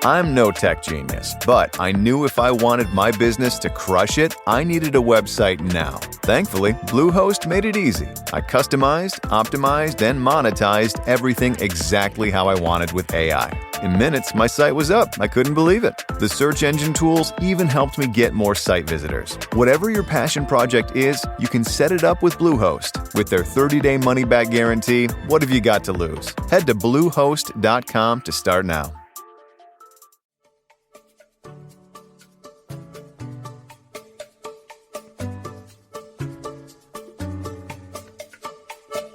I'm no tech genius, but I knew if I wanted my business to crush it, I needed a website now. Thankfully, Bluehost made it easy. I customized, optimized, and monetized everything exactly how I wanted with AI. In minutes, my site was up. I couldn't believe it. The search engine tools even helped me get more site visitors. Whatever your passion project is, you can set it up with Bluehost. With their 30-day money-back guarantee, what have you got to lose? Head to bluehost.com to start now.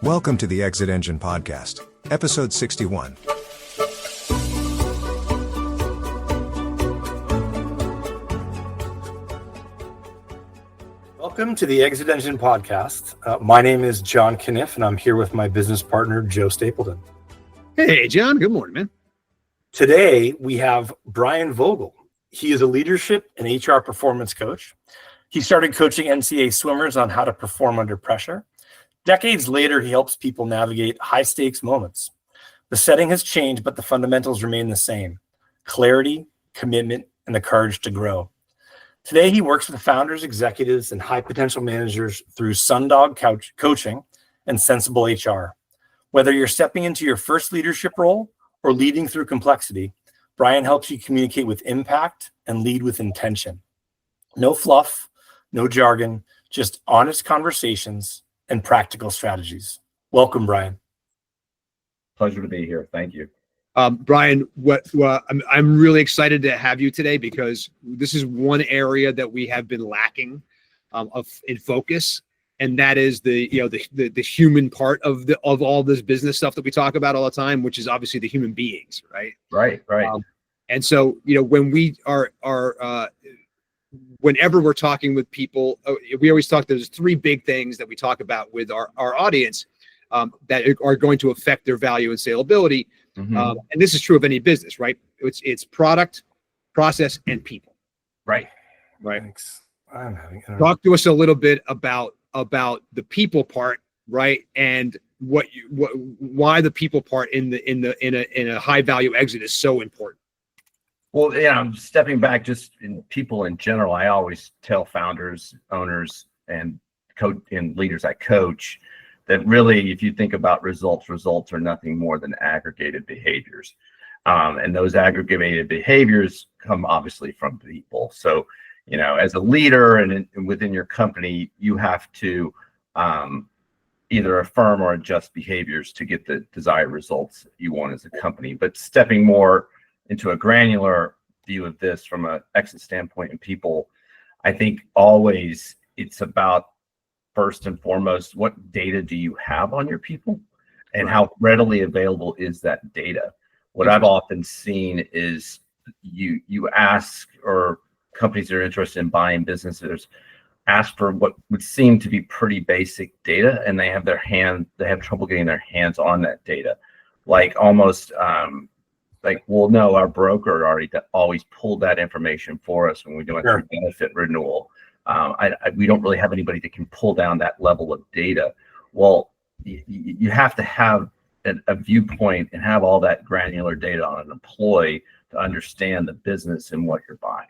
Welcome to the Exit Engine Podcast, episode 61. Welcome to the Exit Engine Podcast. My name is John Kniff, and I'm here with my business partner, Joe Stapleton. Hey, John. Good morning, man. Today, we have Brian Vogel. He is a leadership and HR performance coach. He started coaching NCAA swimmers on how to perform under pressure. Decades later, he helps people navigate high-stakes moments. The setting has changed, but the fundamentals remain the same: clarity, commitment, and the courage to grow. Today, he works with founders, executives, and high-potential managers through Sundog Coaching and Sensible HR. Whether you're stepping into your first leadership role or leading through complexity, Brian helps you communicate with impact and lead with intention. No fluff, no jargon, just honest conversations and practical strategies. Welcome, Brian. Pleasure to be here. Thank you. Brian, I'm really excited to have you today because this is one area that we have been lacking in focus, and that is the human part of all this business stuff that we talk about all the time, which is obviously the human beings, right? Right. And so, when we are whenever we're talking with people, we always talk, there's three big things that we talk about with our audience that are going to affect their value and saleability. Mm-hmm. And this is true of any business, right? It's product, process, and people. Right. Thanks. Talk to us a little bit about the people part, right? And why the people part in a high value exit is so important. Well, I'm stepping back just in people in general. I always tell founders, owners, and leaders I coach that really, if you think about results are nothing more than aggregated behaviors. And those aggregated behaviors come obviously from people. So, as a leader and within your company, you have to either affirm or adjust behaviors to get the desired results you want as a company. But stepping more into a granular view of this from an exit standpoint in people, I think always it's about, first and foremost, what data do you have on your people and how readily available is that data? What I've often seen is you ask, or companies that are interested in buying businesses ask for what would seem to be pretty basic data, and they have trouble getting their hands on that data. Like almost well, no, our broker already always pulled that information for us when we're doing a benefit renewal. We don't really have anybody that can pull down that level of data. Well, you have to have a viewpoint and have all that granular data on an employee to understand the business and what you're buying.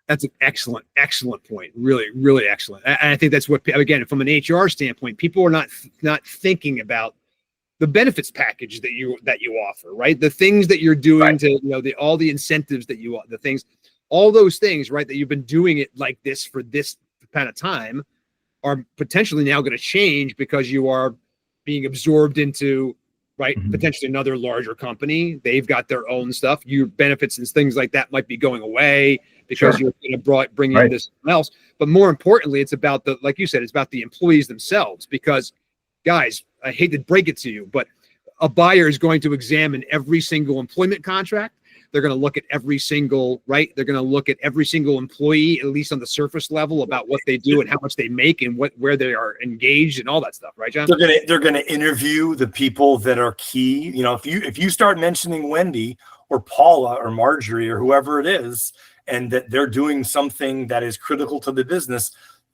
That's an excellent point. Really, really excellent. And I think that's what, again, from an HR standpoint, people are not thinking about the benefits package that you offer, right? The things that you're doing to, all the incentives that all those things, right? That you've been doing it like this for this kind of time are potentially now going to change because you are being absorbed into, right? Mm-hmm. Potentially another larger company. They've got their own stuff. Your benefits and things like that might be going away because you're going to bring in this else. But more importantly, it's about like you said, it's about the employees themselves, because guys, I hate to break it to you, but a buyer is going to examine every single employment contract. They're going to look at every single, They're going to look at every single employee, at least on the surface level, about what they do and how much they make and where they are engaged and all that stuff, right, John? They're going to interview the people that are key. If you start mentioning Wendy or Paula or Marjorie or whoever it is, and that they're doing something that is critical to the business,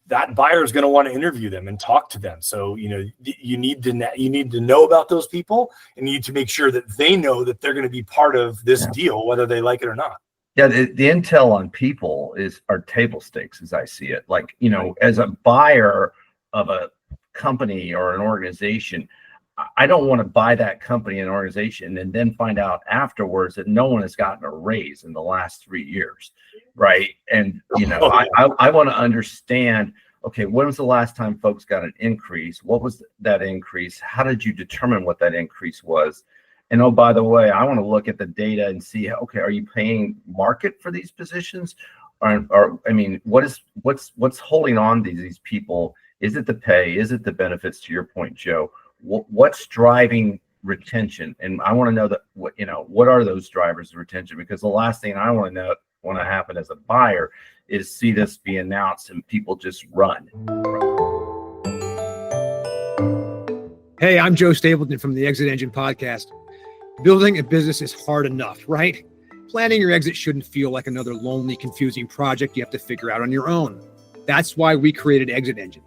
that buyer is going to want to interview them and talk to them. So, you need to know about those people, and you need to make sure that they know that they're going to be part of this deal, whether they like it or not. Yeah, the intel on people are table stakes as I see it. Like, as a buyer of a company or an organization, I don't want to buy that company and organization and then find out afterwards that no one has gotten a raise in the last 3 years, right? And I want to understand, okay, when was the last time folks got an increase? What was that increase? How did you determine what that increase was? And oh, by the way, I want to look at the data and see, okay, are you paying market for these positions? Or I mean, what's holding on to these people? Is it the pay? Is it the benefits? To your point, Joe, what's driving retention? And I want to know that what are those drivers of retention? Because the last thing I want to happen as a buyer is see this be announced and people just run. Hey, I'm Joe Stapleton from the Exit Engine podcast. Building a business is hard enough, right? Planning your exit shouldn't feel like another lonely, confusing project you have to figure out on your own. That's why we created Exit Engine.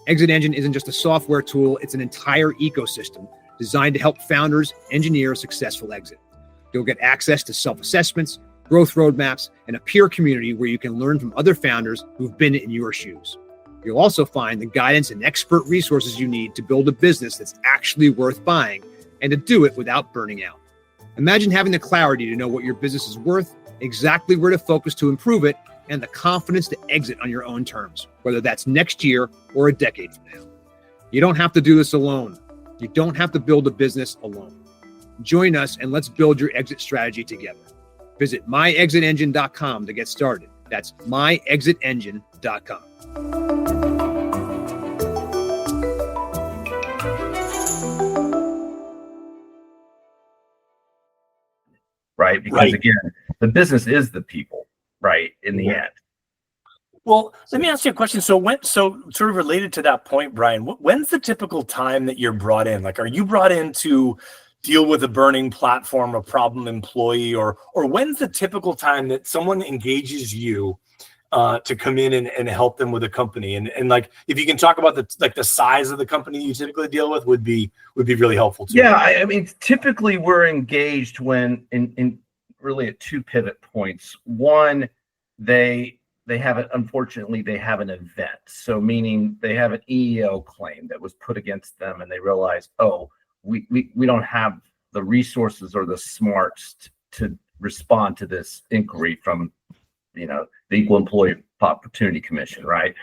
Exit Engine isn't just a software tool, it's an entire ecosystem designed to help founders engineer a successful exit. You'll get access to self-assessments, growth roadmaps, and a peer community where you can learn from other founders who've been in your shoes. You'll also find the guidance and expert resources you need to build a business that's actually worth buying, and to do it without burning out. Imagine having the clarity to know what your business is worth, exactly where to focus to improve it, and the confidence to exit on your own terms, whether that's next year or a decade from now. You don't have to do this alone. You don't have to build a business alone. Join us and let's build your exit strategy together. Visit myexitengine.com to get started. That's myexitengine.com. Right? Because again, the business is the people, right? In the end. Well, let me ask you a question. So sort of related to that point, Brian, when's the typical time that you're brought in? Like, are you brought in to deal with a burning platform, a problem employee, or when's the typical time that someone engages you to come in and help them with a company? And like, if you can talk about the size of the company you typically deal with would be really helpful too. Yeah, I mean, typically we're engaged when in really at two pivot points. One, they have it. Unfortunately, they have an event. So meaning they have an EEO claim that was put against them, and they realize, oh, we don't have the resources or the smarts to respond to this inquiry from the Equal Employee Opportunity Commission, right?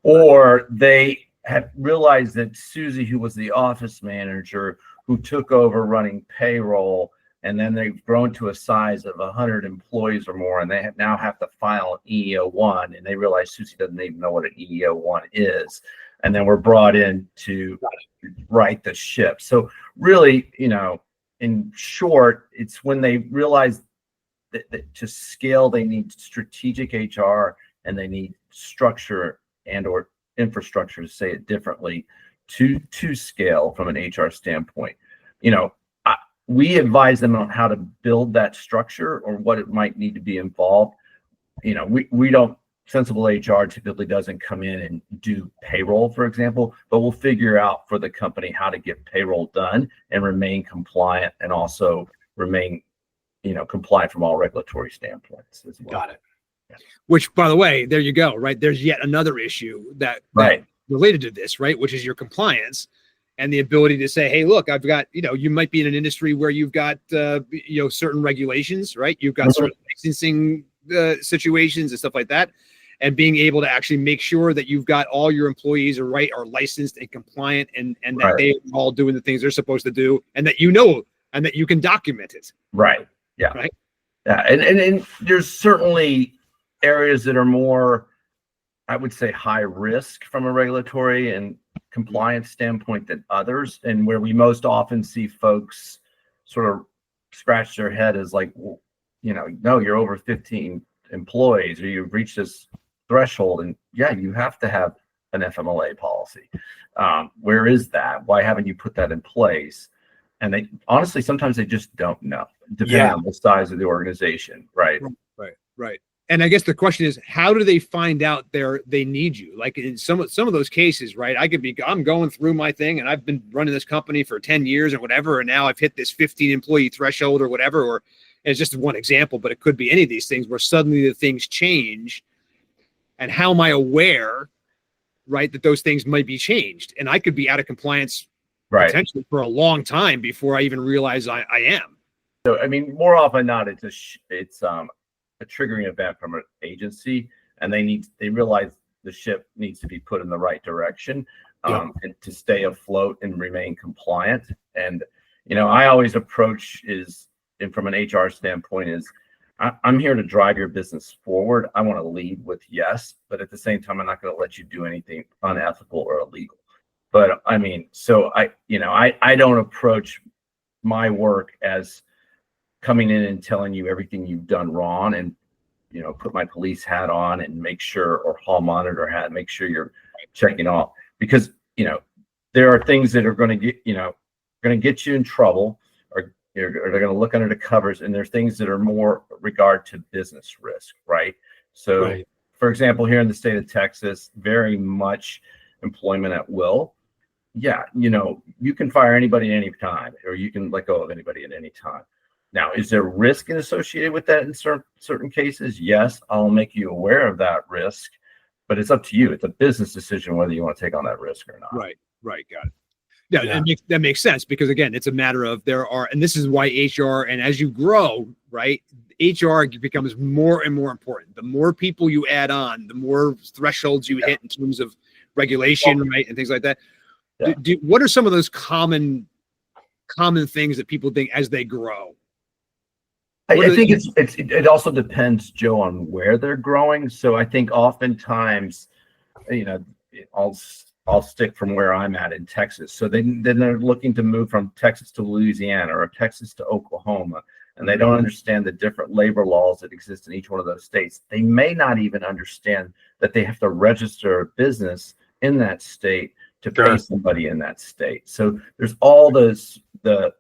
Or they had realized that Susie, who was the office manager, who took over running payroll, and then they've grown to a size of 100 employees or more, and they now have to file an EEO-1, and they realize Susie doesn't even know what an EEO-1 is. And then we're brought in to right the ship. So really, in short, it's when they realize that to scale, they need strategic HR and they need structure and or infrastructure, to say it differently, to scale from an HR standpoint. We advise them on how to build that structure or what it might need to be involved. We don't, Sensible HR typically doesn't come in and do payroll, for example, but we'll figure out for the company how to get payroll done and remain compliant and also remain compliant from all regulatory standpoints as well. Got it. Yeah. Which, by the way, there you go, right? There's yet another issue that related to this, right? Which is your compliance and the ability to say, hey, look, I've got, you might be in an industry where you've got, certain regulations, right? You've got certain licensing situations and stuff like that. And being able to actually make sure that you've got all your employees are licensed and compliant and that they are all doing the things they're supposed to do and that and that you can document it. Right. Yeah. Right. Yeah. And there's certainly areas that are more, I would say, high risk from a regulatory and compliance standpoint than others. And where we most often see folks sort of scratch their head is like, well, no, you're over 15 employees or you've reached this threshold. And yeah, you have to have an FMLA policy. Where is that? Why haven't you put that in place? And they honestly, sometimes they just don't know, depending on the size of the organization. Right. Right. And I guess the question is, how do they find out they need you? Like in some of those cases, right? I'm going through my thing and I've been running this company for 10 years or whatever. And now I've hit this 15 employee threshold or whatever, or it's just one example, but it could be any of these things where suddenly the things change. And how am I aware, right, that those things might be changed? And I could be out of compliance potentially for a long time before I even realize I am. So, I mean, more often than not, it's a triggering event from an agency, and they realize the ship needs to be put in the right direction, and to stay afloat and remain compliant. And, I always approach and from an HR standpoint I'm here to drive your business forward. I want to lead with yes, but at the same time, I'm not going to let you do anything unethical or illegal. But I mean, so I don't approach my work as coming in and telling you everything you've done wrong and, put my police hat on and make sure, or hall monitor hat, make sure you're checking off, because, there are things that are going to get you in trouble, or they're going to look under the covers. And there's things that are more regard to business risk. Right. So for example, here in the state of Texas, very much employment at will. Yeah. You can fire anybody at any time, or you can let go of anybody at any time. Now, is there risk associated with that in certain cases? Yes, I'll make you aware of that risk, but it's up to you. It's a business decision whether you want to take on that risk or not. Right. Got it. Yeah. That makes sense, because again, it's a matter of and this is why HR, and as you grow, right, HR becomes more and more important. The more people you add on, the more thresholds you hit in terms of regulation, right, and things like that. Yeah. What are some of those common things that people think as they grow? I think it also depends, Joe, on where they're growing. So I think oftentimes, I'll stick from where I'm at in Texas. So then they're looking to move from Texas to Louisiana or Texas to Oklahoma, and they don't understand the different labor laws that exist in each one of those states. They may not even understand that they have to register a business in that state to pay somebody in that state. So there's all those the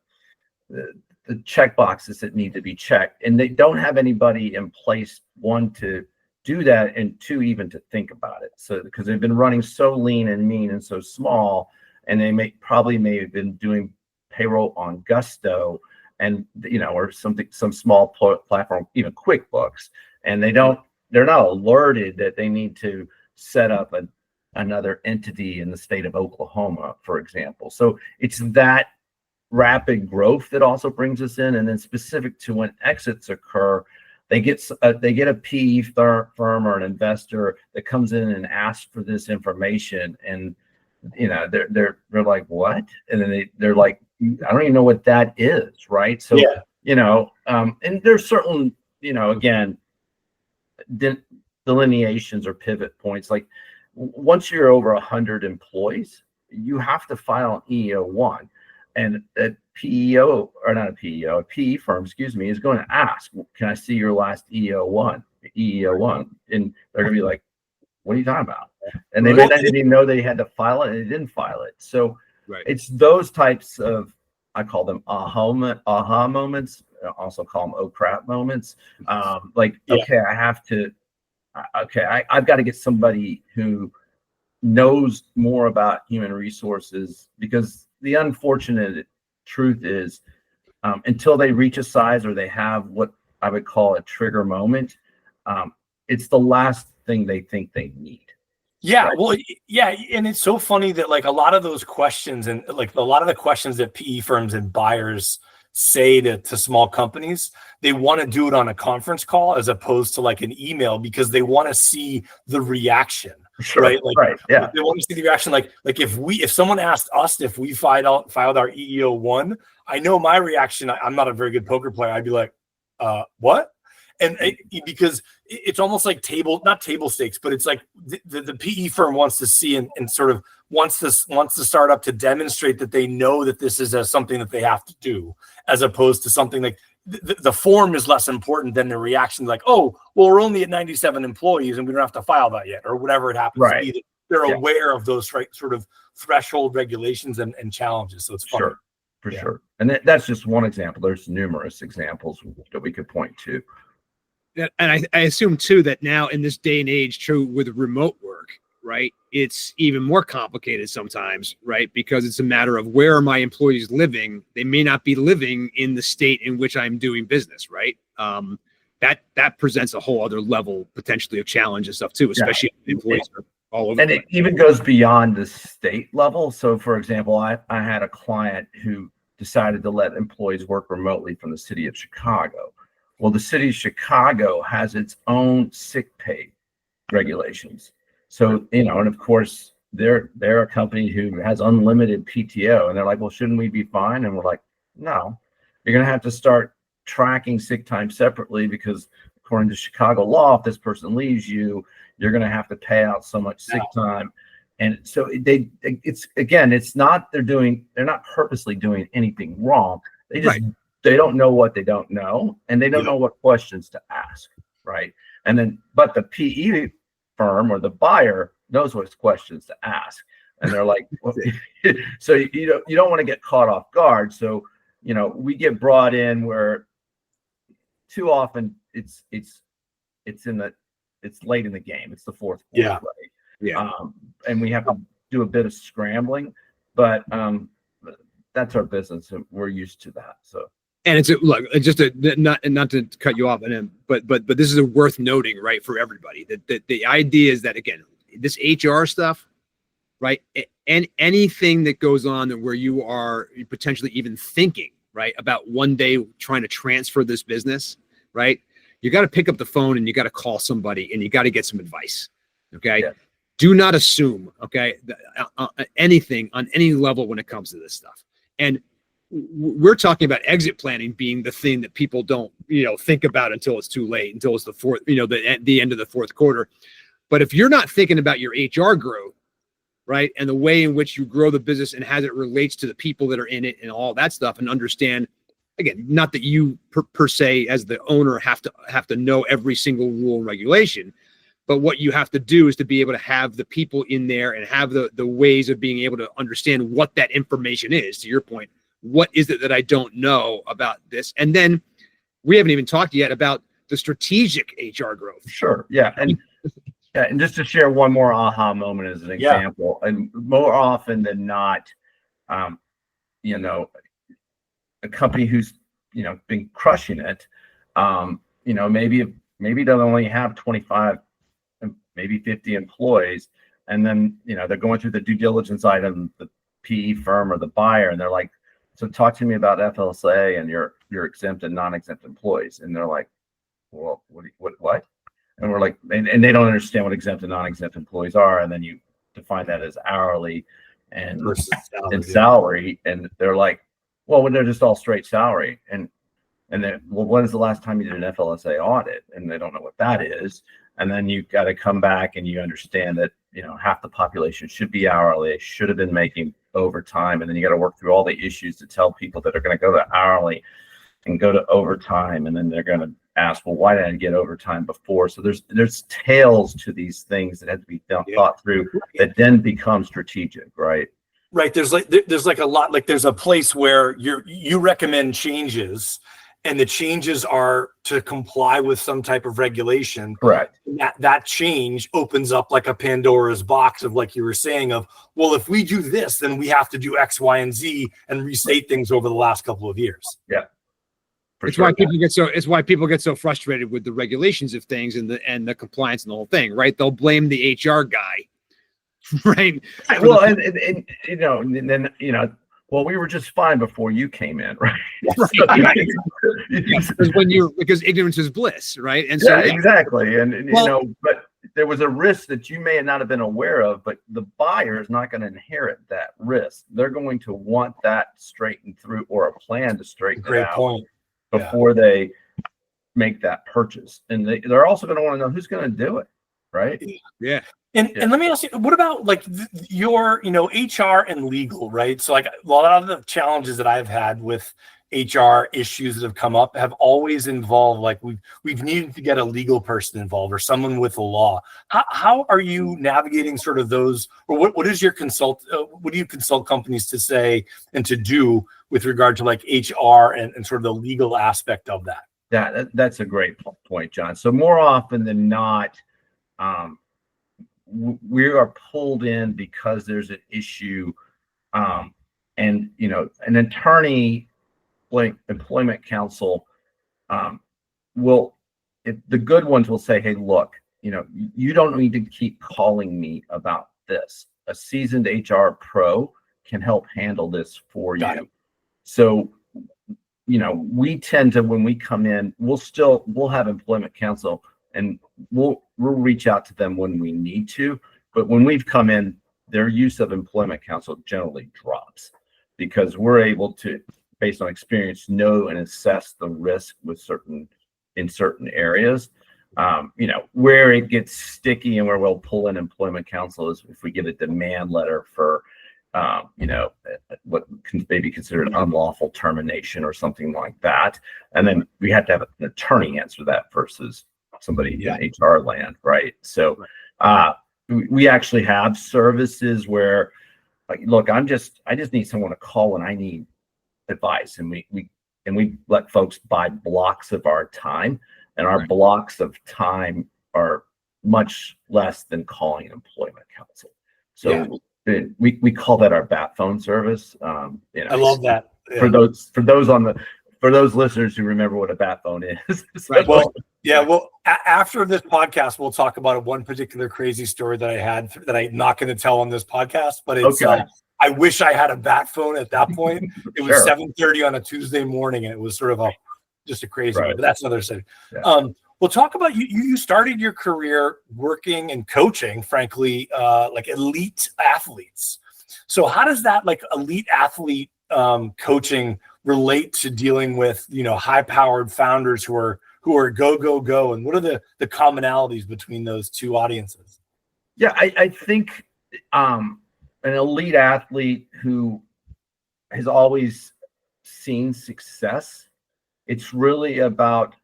check boxes that need to be checked, and they don't have anybody in place, one, to do that, and two, even to think about it. So because they've been running so lean and mean and so small, and they may have been doing payroll on Gusto and or some small platform, even QuickBooks, and they're not alerted that they need to set up another entity in the state of Oklahoma, for example. So it's that rapid growth that also brings us in. And then specific to when exits occur, they get a PE firm or an investor that comes in and asks for this information, and they're like, what? And then they're like, I don't even know what that is, right? So and there's certain again delineations or pivot points. Like once you're over 100 employees, you have to file an EEO-1. And a PE firm, is going to ask, can I see your last EEO-1? And they're going to be like, what are you talking about? And they may not even know they had to file it, and they didn't file it. So it's those types of, I call them aha moments. I also call them oh crap moments. I've got to get somebody who knows more about human resources, because the unfortunate truth is until they reach a size or they have what I would call a trigger moment, it's the last thing they think they need. Yeah. Right? Well, yeah. And it's so funny that like a lot of those questions and like a lot of the questions that PE firms and buyers say to small companies, they want to do it on a conference call as opposed to like an email, because they want to see the reaction. Sure. Right. Like, right. Yeah. They want to see the reaction. Like if someone asked us if we filed our EEO-1, I know my reaction. I'm not a very good poker player. I'd be like, what? And because it's almost like not table stakes, but it's like the PE firm wants to see and sort of wants the startup to demonstrate that they know that this is something that they have to do, as opposed to something like the form is less important than the reaction. Like, oh, well, we're only at 97 employees and we don't have to file that yet, or whatever it happens to be. They're aware of those sort of threshold regulations and challenges. So it's fun. Sure, for sure. And that's just one example. There's numerous examples that we could point to. And I assume too that now in this day and age, true with remote work, right? It's even more complicated sometimes, right? Because it's a matter of where are my employees living? They may not be living in the state in which I'm doing business, right? That presents a whole other level potentially of challenge and stuff too, especially if employees are all over. And it even goes beyond the state level. So, for example, I had a client who decided to let employees work remotely from the city of Chicago. Well, the city of Chicago has its own sick pay regulations. So, and of course, they're a company who has unlimited PTO, and they're like, well, shouldn't we be fine? And we're like, no, you're going to have to start tracking sick time separately, because according to Chicago law, if this person leaves you, you're going to have to pay out so much sick time. And so it's not, they're not purposely doing anything wrong. They just, they don't know what they don't know, and they don't know what questions to ask. Right. And then, but the PE firm or the buyer knows what questions to ask. And they're like, well, so you don't want to get caught off guard. So, we get brought in where too often it's late in the game. It's the fourth quarter. Right? Yeah. And we have to do a bit of scrambling, but that's our business, and we're used to that. So. And it's not to cut you off, but this is worth noting, right, for everybody, that the idea is that, again, this HR stuff, right, and anything that goes on where you are potentially even thinking, right, about one day trying to transfer this business, right, you got to pick up the phone and you got to call somebody and you got to get some advice. Okay. Yeah. Do not assume, okay, anything on any level when it comes to this stuff. And we're talking about exit planning being the thing that people don't, think about until it's too late, until it's the fourth, the end of the fourth quarter. But if you're not thinking about your HR growth, right, and the way in which you grow the business and how it relates to the people that are in it and all that stuff, and understand, again, not that you per se as the owner have to know every single rule and regulation, but what you have to do is to be able to have the people in there and have the ways of being able to understand what that information is. To your point, what is it that I don't know about this? And then we haven't even talked yet about the strategic HR growth. Sure. Yeah. And just to share one more aha moment as an example, and more often than not, a company who's, been crushing it, maybe they'll only have 25, maybe 50 employees. And then, they're going through the due diligence item, the PE firm or the buyer, and they're like, so talk to me about FLSA and your exempt and non-exempt employees. And they're like, well, what? And we're like, and they don't understand what exempt and non-exempt employees are. And then you define that as hourly and salary. And they're like, well, when they're just all straight salary. And then, well, when is the last time you did an FLSA audit? And they don't know what that is. And then you've got to come back and you understand that, half the population should be hourly, should have been making overtime. And then you got to work through all the issues to tell people that are going to go to hourly and go to overtime. And then they're going to ask, well, why didn't I get overtime before? So there's tails to these things that have to be thought through that then become strategic, right? Right. There's like a lot, like there's a place where you recommend changes, and the changes are to comply with some type of regulation. Correct. That change opens up like a Pandora's box of, like you were saying, of, well, if we do this, then we have to do X, Y, and Z and restate things over the last couple of years. Yeah. It's why people get so frustrated with the regulations of things and the compliance and the whole thing, right? They'll blame the HR guy, right? Well, and then well, we were just fine before you came in, right? Because ignorance is bliss, right? And so exactly. And but there was a risk that you may not have been aware of, but the buyer is not going to inherit that risk. They're going to want that straightened through, or a plan to straighten it out before they make that purchase. And they're also going to want to know who's going to do it, right? Yeah. And let me ask you, what about like your, HR and legal, right? So like a lot of the challenges that I've had with HR issues that have come up have always involved, like we've needed to get a legal person involved or someone with the law. How are you navigating sort of those, or what do you consult companies to say and to do with regard to like HR and sort of the legal aspect of that? That's a great point, John. So more often than not, we are pulled in because there's an issue, and an attorney, like employment counsel, if the good ones will say, hey, look, you don't need to keep calling me about this. A seasoned HR pro can help handle this for you. So, we tend to, when we come in, we'll have employment counsel, and we'll reach out to them when we need to. But when we've come in, their use of employment counsel generally drops, because we're able to, based on experience, know and assess the risk in certain areas. Where it gets sticky and where we'll pull in employment counsel is if we get a demand letter for, what can maybe considered unlawful termination or something like that. And then we have to have an attorney answer that versus somebody in HR land, right? So we actually have services where, like, look, I just need someone to call when I need advice, and we let folks buy blocks of our time, and our blocks of time are much less than calling an employment counsel. So we call that our bat phone service. I love that. Yeah. For those listeners who remember what a bat phone is. Right. Well, after this podcast, we'll talk about one particular crazy story that I had that I'm not going to tell on this podcast, but it's I wish I had a bat phone at that point. It was 7:30 on a Tuesday morning, and it was sort of just a crazy one, but that's another thing. Yeah. We'll talk about you started your career working and coaching, frankly, like elite athletes. So how does that, like, elite athlete coaching relate to dealing with, high-powered founders who are go, and what are the commonalities between those two audiences? Yeah, I think an elite athlete who has always seen success, it's really about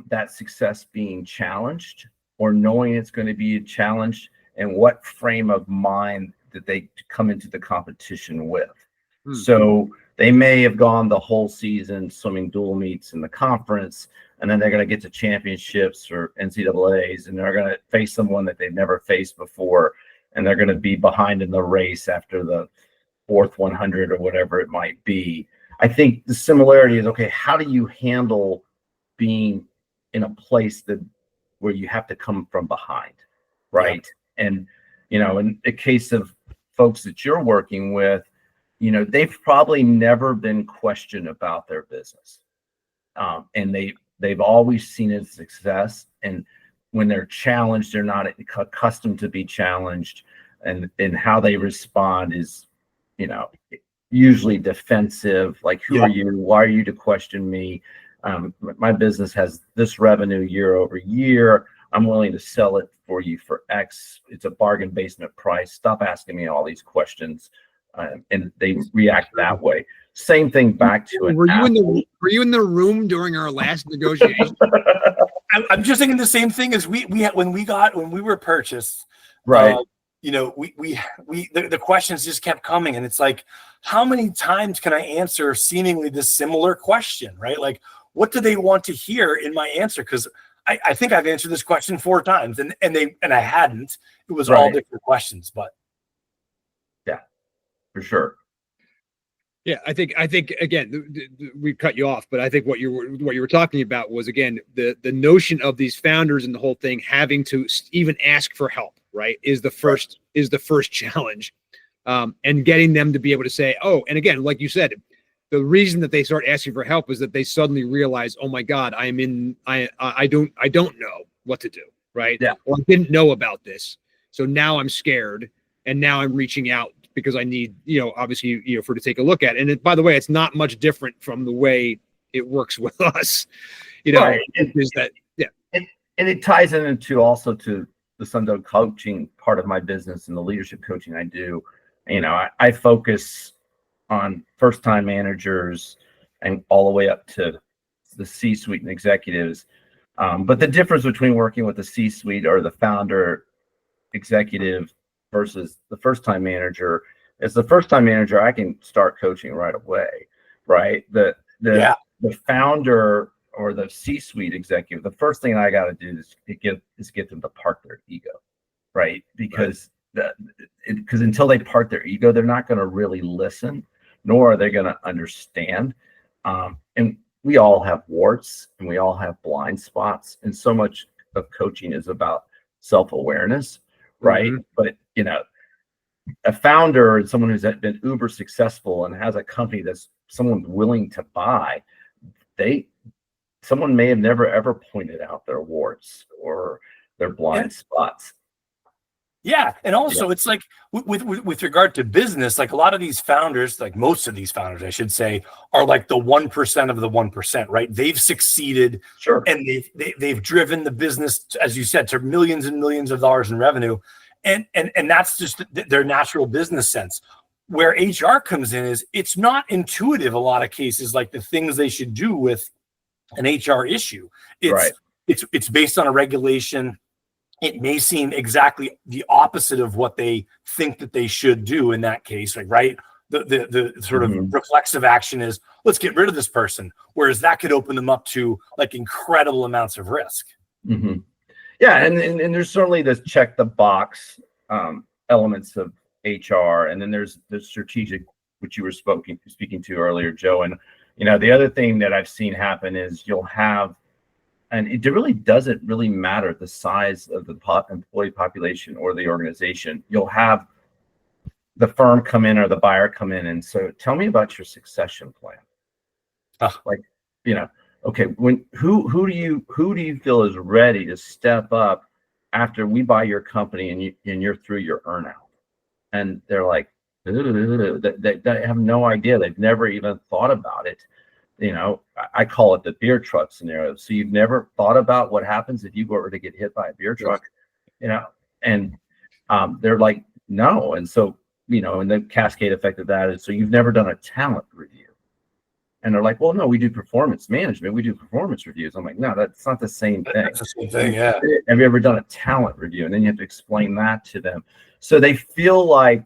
that success being challenged, or knowing it's going to be challenged, and what frame of mind that they come into the competition with. So they may have gone the whole season swimming dual meets in the conference, and then they're going to get to championships or NCAAs, and they're going to face someone that they've never faced before, and they're going to be behind in the race after the fourth 100 or whatever it might be. I think the similarity is, okay, how do you handle being in a place where you have to come from behind, right? Yeah. And, in the case of folks that you're working with, they've probably never been questioned about their business. And they've always seen its success. And when they're challenged, they're not accustomed to be challenged. And how they respond is, usually defensive, like, who are you? Why are you to question me? My business has this revenue year over year. I'm willing to sell it for you for X. It's a bargain basement price. Stop asking me all these questions. And they react that way. Same thing back to it. Were you in the room during our last negotiation? I'm just thinking the same thing as when we were purchased. Right. The questions just kept coming, and it's like, how many times can I answer seemingly this similar question, right? Like, what do they want to hear in my answer? Because I think I've answered this question 4 times, and I hadn't. It was all different questions, but yeah, for sure. Yeah, I think again, we cut you off, but I think what you were talking about was, again, the notion of these founders and the whole thing having to even ask for help, right, is the first challenge, and getting them to be able to say, oh, and again, like you said, the reason that they start asking for help is that they suddenly realize, oh my God, I don't know what to do, right? Yeah. Or I didn't know about this, so now I'm scared, and now I'm reaching out because I need, obviously, for to take a look at it. And by the way, it's not much different from the way it works with us, Right. Is that, yeah. And it ties into also to the Sundog coaching part of my business and the leadership coaching I do. I focus on first-time managers and all the way up to the C-suite and executives. But the difference between working with the C-suite or the founder executive versus the first-time manager is, the first-time manager, I can start coaching right away, right? The founder or the C-suite executive, the first thing I got to do is get them to park their ego, right? Because because until they park their ego, they're not going to really listen, nor are they going to understand. And we all have warts and we all have blind spots, and so much of coaching is about self-awareness, right? But a founder and someone who's been uber successful and has a company that's someone's willing to buy, someone may have never ever pointed out their warts or their blind spots. Yeah. And also it's like with regard to business, like a lot of these founders, like most of these founders, I should say, are like the 1% of the 1%, right? They've succeeded. Sure. And they've driven the business, as you said, to millions and millions of dollars in revenue. And that's just their natural business sense. Where HR comes in is it's not intuitive a lot of cases, like the things they should do with an HR issue. It's based on a regulation. It may seem exactly the opposite of what they think that they should do in that case, like, right? The sort of reflexive action is, let's get rid of this person. Whereas that could open them up to like incredible amounts of risk. Yeah. And there's certainly this check the box elements of HR. And then there's the strategic, which you were speaking to earlier, Joe. And, the other thing that I've seen happen is you'll have, and it really doesn't really matter the size of the employee population or the organization. You'll have the firm come in or the buyer come in and so tell me about your succession plan. Okay, who do you feel is ready to step up after we buy your company and you're through your earnout? And they're like, they have no idea. They've never even thought about it. I call it the beer truck scenario. So you've never thought about what happens if you were to get hit by a beer truck, and they're like, no. And so, and the cascade effect of that is, so you've never done a talent review. And they're like, well, no, we do performance management. We do performance reviews. I'm like, no, that's not the same thing. That's the same thing, yeah. Have you ever done a talent review? And then you have to explain that to them. So they feel like,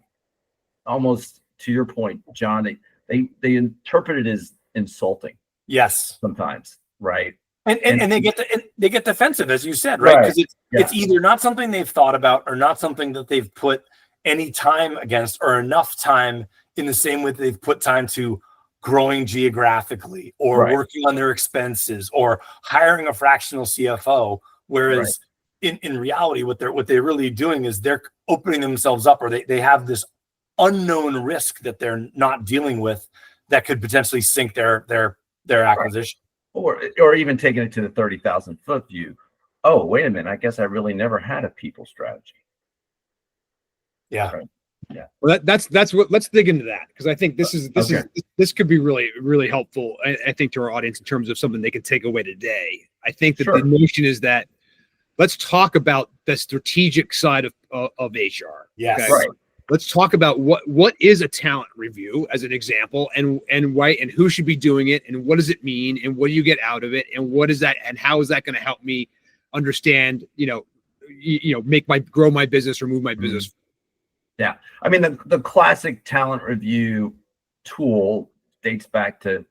almost to your point, John, they interpret it as insulting. Yes. Sometimes, right? And they get defensive, as you said, right? Because it's either not something they've thought about or not something that they've put any time against or enough time in the same way they've put time to growing geographically or working on their expenses or hiring a fractional CFO. Whereas in reality, what they're really doing is they're opening themselves up, or they have this unknown risk that they're not dealing with that could potentially sink their acquisition. Or even taking it to the 30,000 foot view. Oh, wait a minute. I guess I really never had a people strategy. Yeah. Right. Yeah. Well, that's what. Let's dig into that, because I think this could be really, really helpful. I think to our audience in terms of something they can take away today. I think that the notion is that let's talk about the strategic side of HR. Yes. Okay? Right. Let's talk about what is a talent review as an example, and why, and who should be doing it, and what does it mean, and what do you get out of it, and what is that, and how is that going to help me understand, grow my business or move my business. Yeah. I mean, the classic talent review tool dates back to,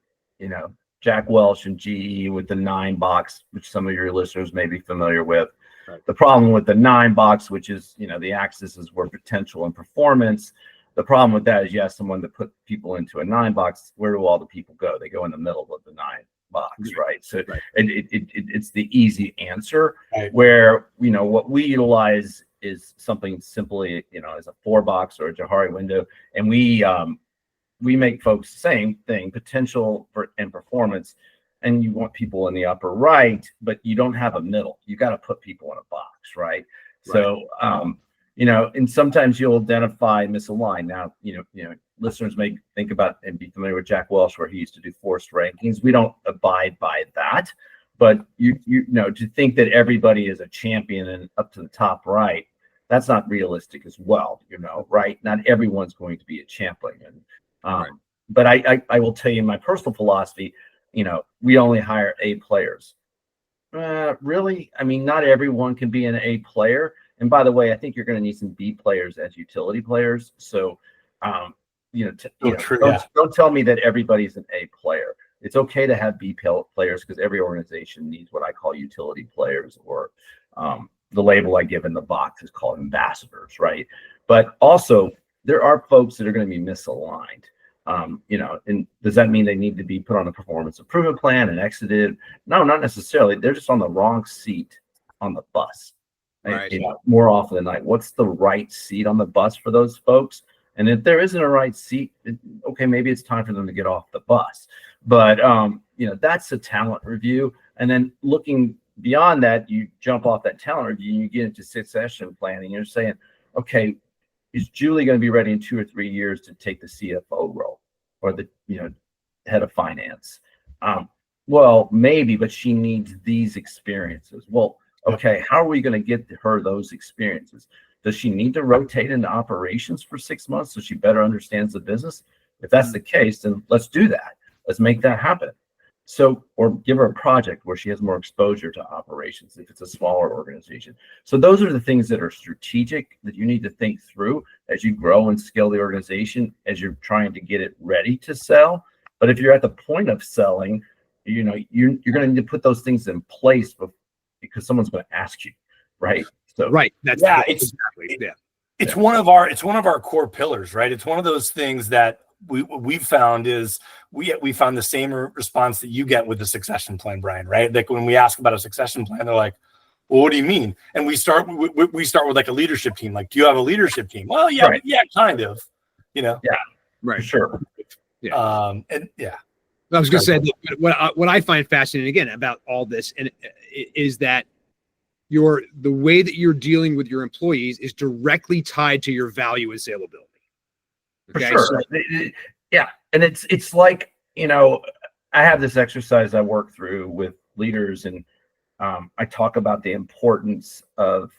Jack Welch and GE with the 9 box, which some of your listeners may be familiar with. Right. The problem with the 9 box, which is, the axis is where potential and performance. The problem with that is you have someone to put people into a 9 box. Where do all the people go? They go in the middle of the 9 box, right? So it's the easy answer, where, what we utilize is something simply, as a 4 box or a Johari window. And we make folks the same thing, potential and performance. And you want people in the upper right, but you don't have a middle. You got to put people in a box, right? So, and sometimes you'll identify misaligned. Now, listeners may think about and be familiar with Jack Welch, where he used to do forced rankings. We don't abide by that, but you to think that everybody is a champion and up to the top right, that's not realistic as well, right? Not everyone's going to be a champion. But I will tell you my personal philosophy, we only hire A players. Really? I mean, not everyone can be an A player. And by the way, I think you're going to need some B players as utility players. So, don't tell me that everybody's an A player. It's okay to have B players because every organization needs what I call utility players, or the label I give in the box is called ambassadors, right? But also there are folks that are going to be misaligned. And does that mean they need to be put on a performance improvement plan and exited? No, not necessarily. They're just on the wrong seat on the bus. Right. More often than not, what's the right seat on the bus for those folks? And if there isn't a right seat, okay, maybe it's time for them to get off the bus. But that's a talent review. And then looking beyond that, you jump off that talent review and you get into succession planning. You're saying, okay, is Julie going to be ready in 2 or 3 years to take the CFO role or the head of finance? Well, maybe, but she needs these experiences. Well, okay, how are we going to get her those experiences? Does she need to rotate into operations for 6 months so she better understands the business? If that's the case, then let's do that. Let's make that happen. So, or give her a project where she has more exposure to operations if it's a smaller organization. So those are the things that are strategic that you need to think through as you grow and scale the organization, as you're trying to get it ready to sell. But if you're at the point of selling, you're going to need to put those things in place because someone's going to ask you, right? So right. That's exactly. It's one of our core pillars, right? It's one of those things that we've found is we found the same response that you get with the succession plan, Brian, right? Like when we ask about a succession plan, they're like, well, what do you mean? And we start with like a leadership team. Like, do you have a leadership team? Well, yeah, right. Yeah, kind of, Yeah, right. Sure. Yeah. I was going to say that what I find fascinating again about all this is that the way that you're dealing with your employees is directly tied to your value and saleability. Okay? For sure. Yeah. And it's like, I have this exercise I work through with leaders, and I talk about the importance of,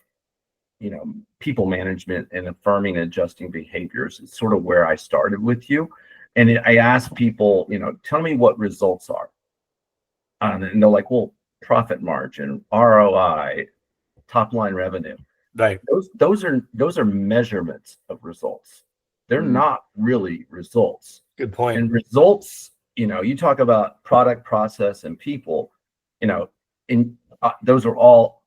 people management and affirming and adjusting behaviors. It's sort of where I started with you. And I ask people, tell me what results are. And they're like, well, profit margin, ROI, top line revenue. Right. Those are measurements of results. They're not really results. Good point. And results, you talk about product, process, and people, those are all,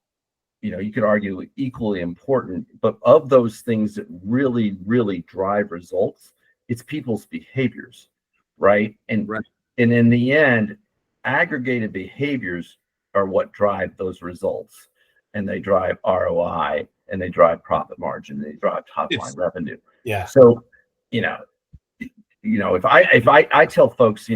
you could argue equally important, but of those things that really, really drive results, it's people's behaviors, right? And in the end, aggregated behaviors are what drive those results, and they drive ROI, and they drive profit margin, and they drive top line revenue. Yeah. So, if I tell folks,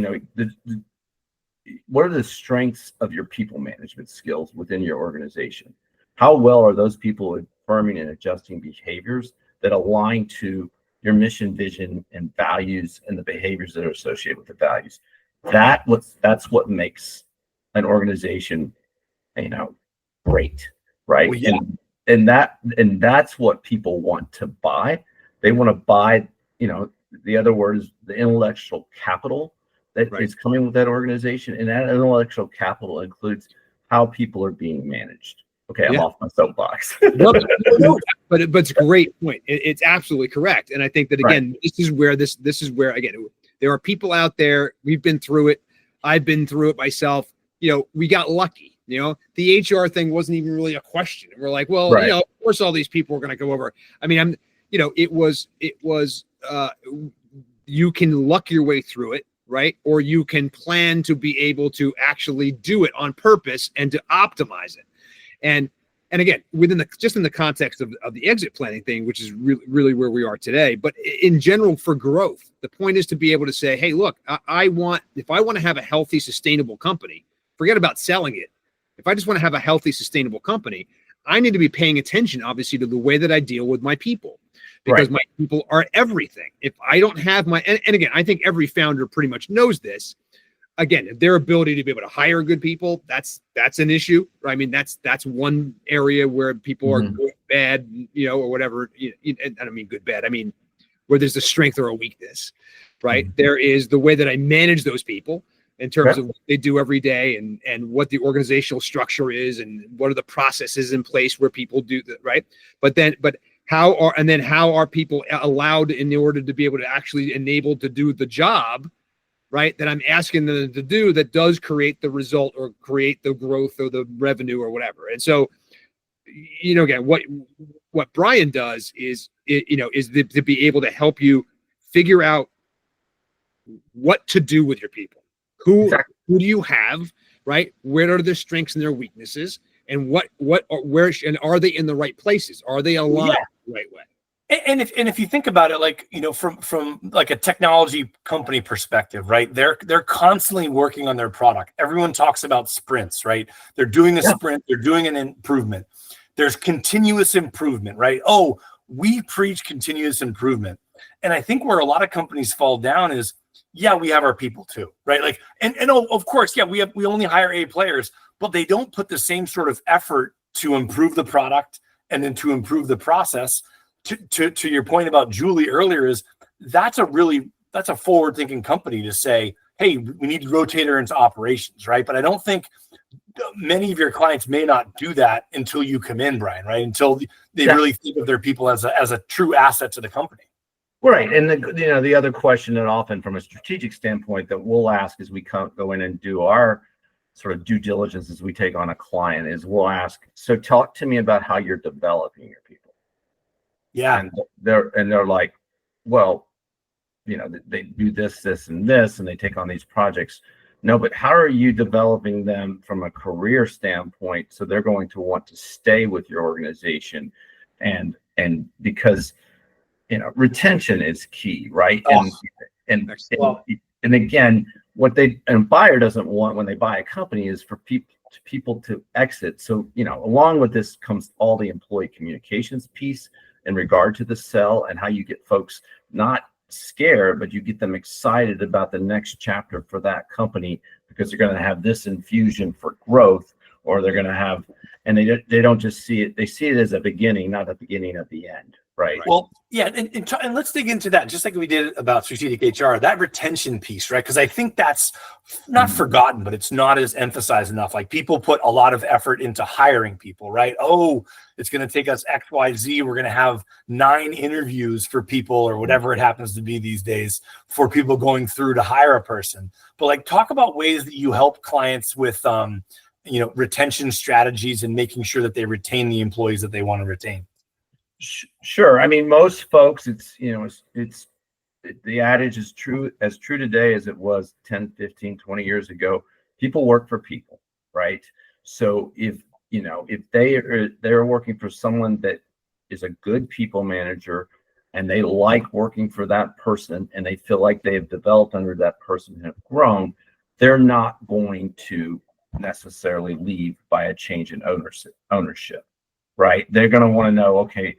what are the strengths of your people management skills within your organization? How well are those people affirming and adjusting behaviors that align to your mission, vision, and values, and the behaviors that are associated with the values? That's what makes an organization, great, right? Well, yeah. And that's what people want to buy. They want to buy, the other word is the intellectual capital that is coming with that organization, and that intellectual capital includes how people are being managed. Okay, I'm off my soapbox. No, but it's a great point. It's absolutely correct, and I think that again, this is where again, there are people out there. We've been through it. I've been through it myself. We got lucky. The HR thing wasn't even really a question. We're like, well, of course, all these people are going to go over. I mean, it was. You can luck your way through it, right? Or you can plan to be able to actually do it on purpose and to optimize it. And again, in the context of the exit planning thing, which is really where we are today, but in general for growth, the point is to be able to say, hey, look, if I want to have a healthy, sustainable company, forget about selling it. If I just want to have a healthy, sustainable company, I need to be paying attention, obviously, to the way that I deal with my people, because my people are everything. If I don't have and again, I think every founder pretty much knows this. Again, their ability to be able to hire good people, that's an issue. Right? I mean, that's one area where people are good, bad, or whatever. I don't mean good, bad. I mean, where there's a strength or a weakness, right? There is the way that I manage those people in terms of what they do every day and what the organizational structure is and what are the processes in place where people do that, right? But how are people allowed in order to be able to actually enabled to do the job right, that I'm asking them to do that does create the result or create the growth or the revenue or whatever. And so, again, what Brian does is to be able to help you figure out what to do with your people. Who do you have, right? Where are their strengths and their weaknesses, and are they in the right places? Are they aligned the right way? And if you think about it, like, from like a technology company perspective, right? They're constantly working on their product. Everyone talks about sprints, right? They're doing a sprint, they're doing an improvement. There's continuous improvement, right? Oh, we preach continuous improvement. And I think where a lot of companies fall down is, we have our people too, right? Like, and of course, we only hire A players, but they don't put the same sort of effort to improve the product and then to improve the process. To your point about Julie earlier, is that's a forward-thinking company to say, hey, we need to rotate her into operations, right? But I don't think many of your clients may not do that until you come in, Brian, right? Until they really think of their people as a true asset to the company. Right. And the other question that often from a strategic standpoint that we'll ask as we go in and do our sort of due diligence as we take on a client is we'll ask, so talk to me about how you're developing your people. Yeah. And they're like, well, they do this, and this, and they take on these projects. No, but how are you developing them from a career standpoint? So they're going to want to stay with your organization, and because retention is key, right? And again, what a buyer doesn't want when they buy a company is for people to exit. So along with this comes all the employee communications piece in regard to the sell and how you get folks not scared, but you get them excited about the next chapter for that company because they're going to have this infusion for growth, or they're going to have, and they don't just see it, they see it as a beginning, not a beginning of the end. Right. Well, and let's dig into that, just like we did about strategic HR, that retention piece, right? Because I think that's not forgotten, but it's not as emphasized enough. Like, people put a lot of effort into hiring people, right? Oh, it's going to take us X, Y, Z. We're going to have 9 interviews for people, or whatever it happens to be these days, for people going through to hire a person. But like, talk about ways that you help clients with, retention strategies and making sure that they retain the employees that they want to retain. Sure. I mean, most folks, it's the adage is true today as it was 10, 15, 20 years ago. People work for people, right? So if they're working for someone that is a good people manager and they like working for that person and they feel like they have developed under that person and have grown, they're not going to necessarily leave by a change in ownership, right? They're going to want to know, okay,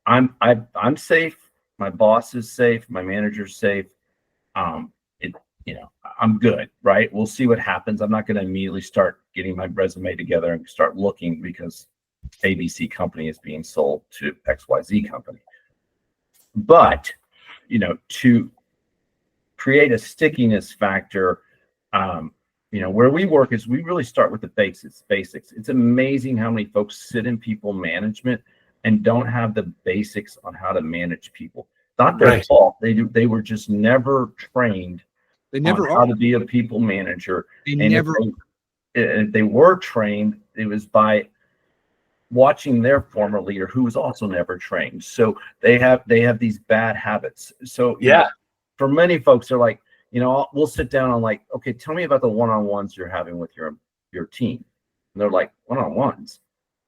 I'm safe. My boss is safe. My manager's safe. I'm good, right? We'll see what happens. I'm not going to immediately start getting my resume together and start looking because ABC company is being sold to XYZ company. But, to create a stickiness factor, where we work is we really start with the basics. It's amazing how many folks sit in people management and don't have the basics on how to manage people. Not their fault. They were just never trained. They never on how to be a people manager. If they were trained, it was by watching their former leader who was also never trained. So they have these bad habits. So for many folks, they're like, we'll sit down and like, okay, tell me about the one-on-ones you're having with your team. And they're like, one-on-ones.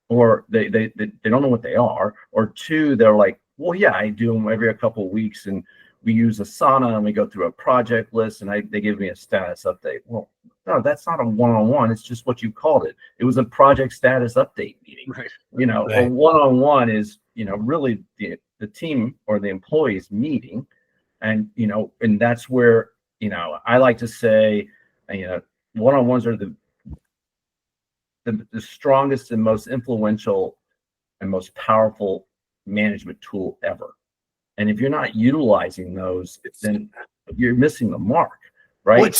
Or they don't know what they are. Or 2, they're like, well, yeah, I do them every couple of weeks, and we use Asana and we go through a project list, and they give me a status update. Well, no, that's not a one-on-one. It's just what you called it. It was a project status update meeting. Right. A one-on-one is really the team or the employees meeting, and and that's where I like to say, one-on-ones are the strongest and most influential and most powerful management tool ever. And if you're not utilizing those, then you're missing the mark, right? Well,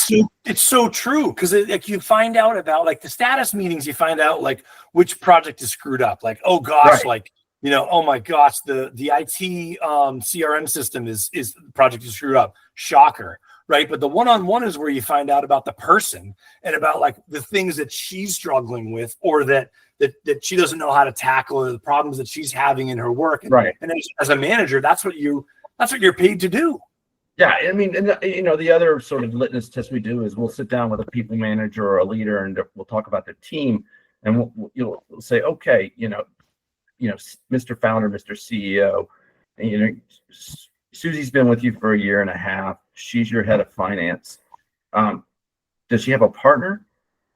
it's so true, because like, you find out about like the status meetings, you find out like which project is screwed up. Like, oh gosh, like, oh my gosh, the IT CRM system is project is screwed up. Shocker. right? But the one-on-one is where you find out about the person and about like the things that she's struggling with, or that she doesn't know how to tackle, or the problems that she's having in her work. And, Right. And as a manager, that's what you're paid to do. Yeah, I mean, and the other sort of litmus test we do is we'll sit down with a people manager or a leader, and we'll talk about their team, and you'll say, okay, Mr. Founder, Mr. CEO, Susie's been with you for a year and a half. She's your head of finance. Does she have a partner?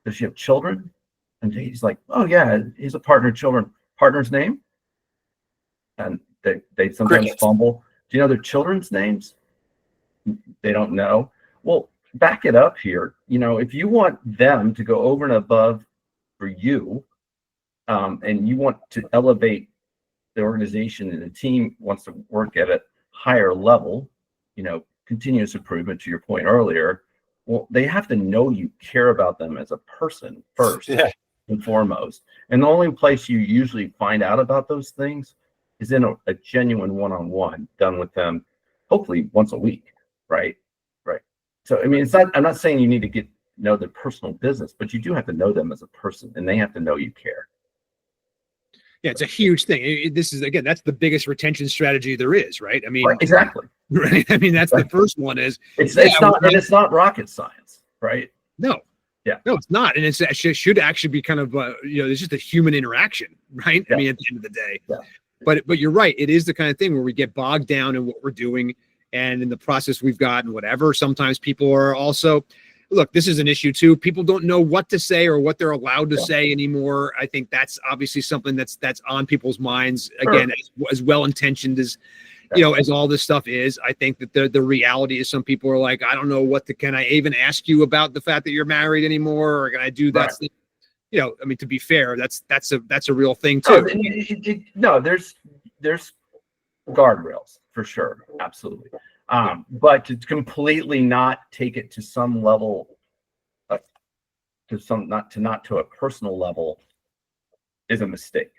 Does she have children? And he's like, oh yeah, he's a partner, children. Partner's name? And they sometimes fumble. Do you know their children's names? They don't know. Well, back it up here. If you want them to go over and above for you, and you want to elevate the organization, and the team wants to work at a higher level, continuous improvement, to your point earlier, well, they have to know you care about them as a person first and foremost. And the only place you usually find out about those things is in a genuine one-on-one done with them, hopefully once a week. Right. So, I mean, I'm not saying you need to know their personal business, but you do have to know them as a person, and they have to know you care. Yeah, it's a huge thing. This is, again, that's the biggest retention strategy there is, right? I mean, right, exactly. Right. I mean, that's the first one is it's not rocket science, right? No. Yeah. No, it's not. And it should actually be kind of, it's just a human interaction, right? Yeah. I mean, at the end of the day. Yeah. But you're right. It is the kind of thing where we get bogged down in what we're doing and in the process we've got and whatever. Sometimes people are also, look, this is an issue too. People don't know what to say or what they're allowed to say anymore. I think that's obviously something that's on people's minds. Again, as well-intentioned as, as all this stuff is. I think that the reality is some people are like, I don't know can I even ask you about the fact that you're married anymore? Or can I do that? Right. I mean, to be fair, that's a real thing too. There's guardrails for sure. Absolutely. But to completely not take it to some level, not to a personal level, is a mistake,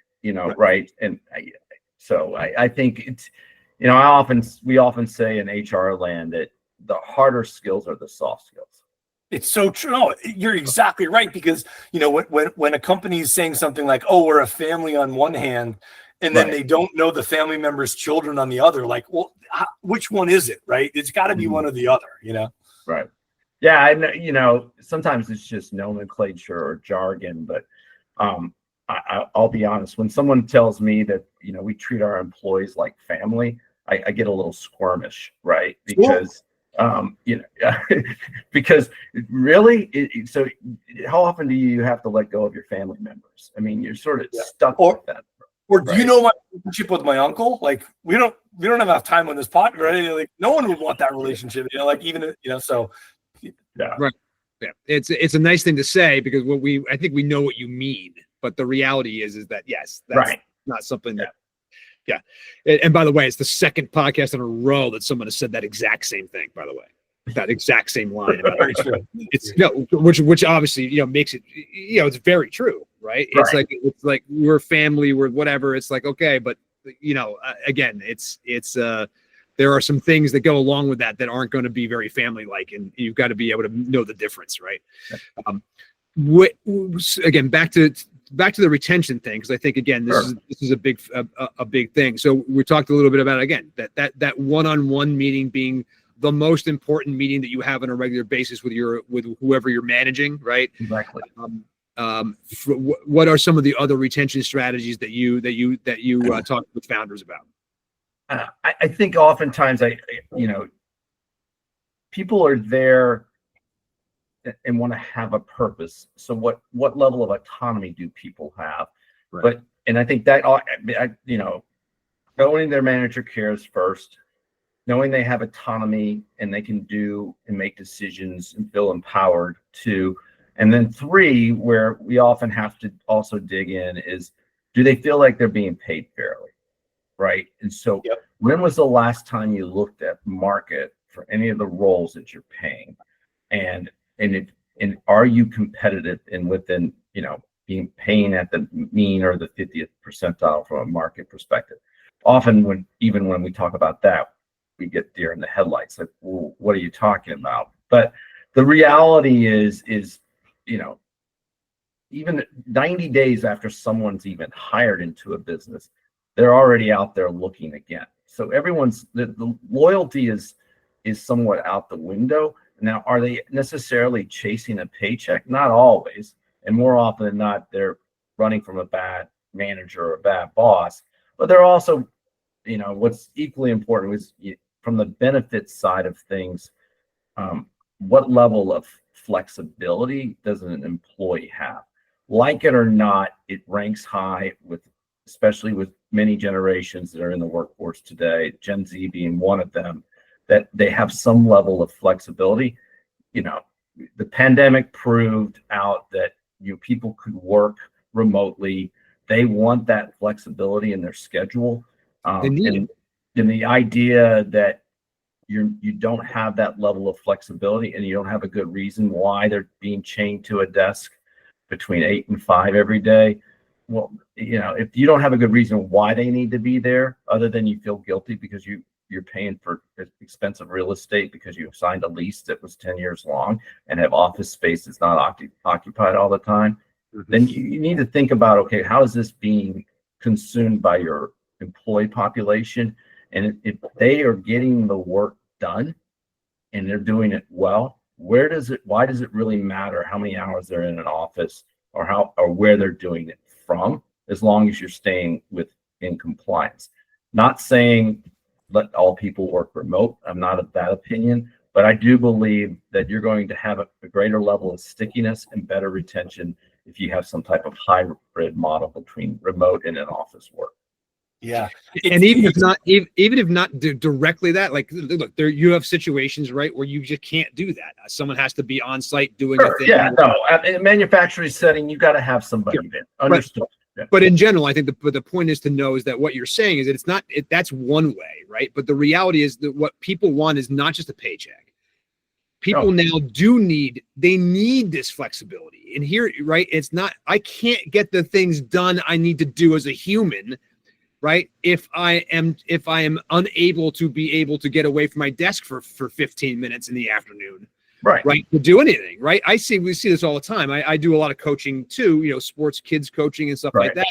right? And I think it's, we often say in HR land that the harder skills are the soft skills. It's so true. No, you're exactly right, because when a company is saying something like, "Oh, we're a family" on one hand, and then they don't know the family member's children on the other, like, well, which one is it, right? It's got to be one or the other, Right. Yeah, and sometimes it's just nomenclature or jargon, but I'll be honest. When someone tells me that we treat our employees like family, I get a little squirmish, right? Because because really, so how often do you have to let go of your family members? I mean, you're sort of stuck with that. Or do you know my relationship with my uncle? Like, we don't have enough time on this pod, right? Like, no one would want that relationship, so. Yeah. Right. Yeah. It's a nice thing to say, because I think we know what you mean, but the reality is that, yes, that's not something that, And by the way, it's the second podcast in a row that someone has said that exact same thing, by the way. That exact same line. It's which obviously, makes it, it's very true, right? It's like we're family, we're whatever. It's like, okay, but again, it's there are some things that go along with that aren't going to be very family-like, and you've got to be able to know the difference, right? Again, back to the retention thing, because I think, again, this is a big thing. So we talked a little bit about, again, that one-on-one meeting being the most important meeting that you have on a regular basis with whoever you're managing, right? Exactly. What are some of the other retention strategies that you talk with founders about? I think oftentimes people are there and want to have a purpose. So what level of autonomy do people have? Right. And I think that, knowing their manager cares first, knowing they have autonomy and they can do and make decisions and feel empowered to. And then 3, where we often have to also dig in, is, do they feel like they're being paid fairly? Right. And so when was the last time you looked at market for any of the roles that you're paying? And are you competitive and within, being paying at the mean or the 50th percentile from a market perspective? Often when we talk about that, we get deer in the headlights. Like, well, what are you talking about? But the reality is, even 90 days after someone's even hired into a business, they're already out there looking again. So everyone's the loyalty is somewhat out the window. Now, are they necessarily chasing a paycheck? Not always. And more often than not, they're running from a bad manager or a bad boss. But they're also, what's equally important is from the benefits side of things, what level of flexibility does an employee have? Like it or not, it ranks high especially with many generations that are in the workforce today, Gen Z being one of them, that they have some level of flexibility. The pandemic proved out that people could work remotely. They want that flexibility in their schedule. And the idea that you don't have that level of flexibility and you don't have a good reason why they're being chained to a desk between 8 and 5 every day. Well, if you don't have a good reason why they need to be there, other than you feel guilty because you're paying for expensive real estate because you signed a lease that was 10 years long and have office space that's not occupied all the time, then you need to think about, okay, how is this being consumed by your employee population? And if they are getting the work done and they're doing it well, why does it really matter how many hours they're in an office or where they're doing it from, as long as you're staying in compliance? Not saying let all people work remote. I'm not of that opinion, but I do believe that you're going to have a greater level of stickiness and better retention if you have some type of hybrid model between remote and in-office work. Yeah. And even if not directly that, like, look, you have situations, right, where you just can't do that. Someone has to be on site doing a thing. Yeah, no, in a manufacturing setting, you got to have somebody there. Understood. But in general, I think the point is to know is that what you're saying is that it's not, that's one way, right? But the reality is that what people want is not just a paycheck. People now they need this flexibility. And here, right, it's not, I can't get the things done I need to do as a human, right? If I am unable to be able to get away from my desk for 15 minutes in the afternoon, right, to do anything, right? We see this all the time. I do a lot of coaching too, sports kids coaching and stuff like that.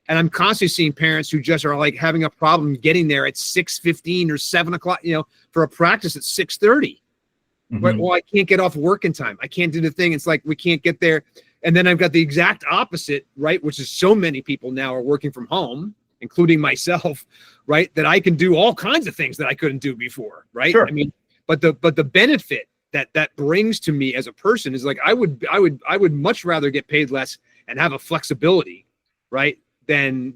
And I'm constantly seeing parents who just are like having a problem getting there at 6:15 or 7 o'clock, for a practice at 6:30. Right? Well, I can't get off work in time. I can't do the thing. It's like, we can't get there. And then I've got the exact opposite, right? Which is so many people now are working from home, including myself, right? That I can do all kinds of things that I couldn't do before, right? Sure. I mean, but the benefit that brings to me as a person is like, I would much rather get paid less and have a flexibility, right? Than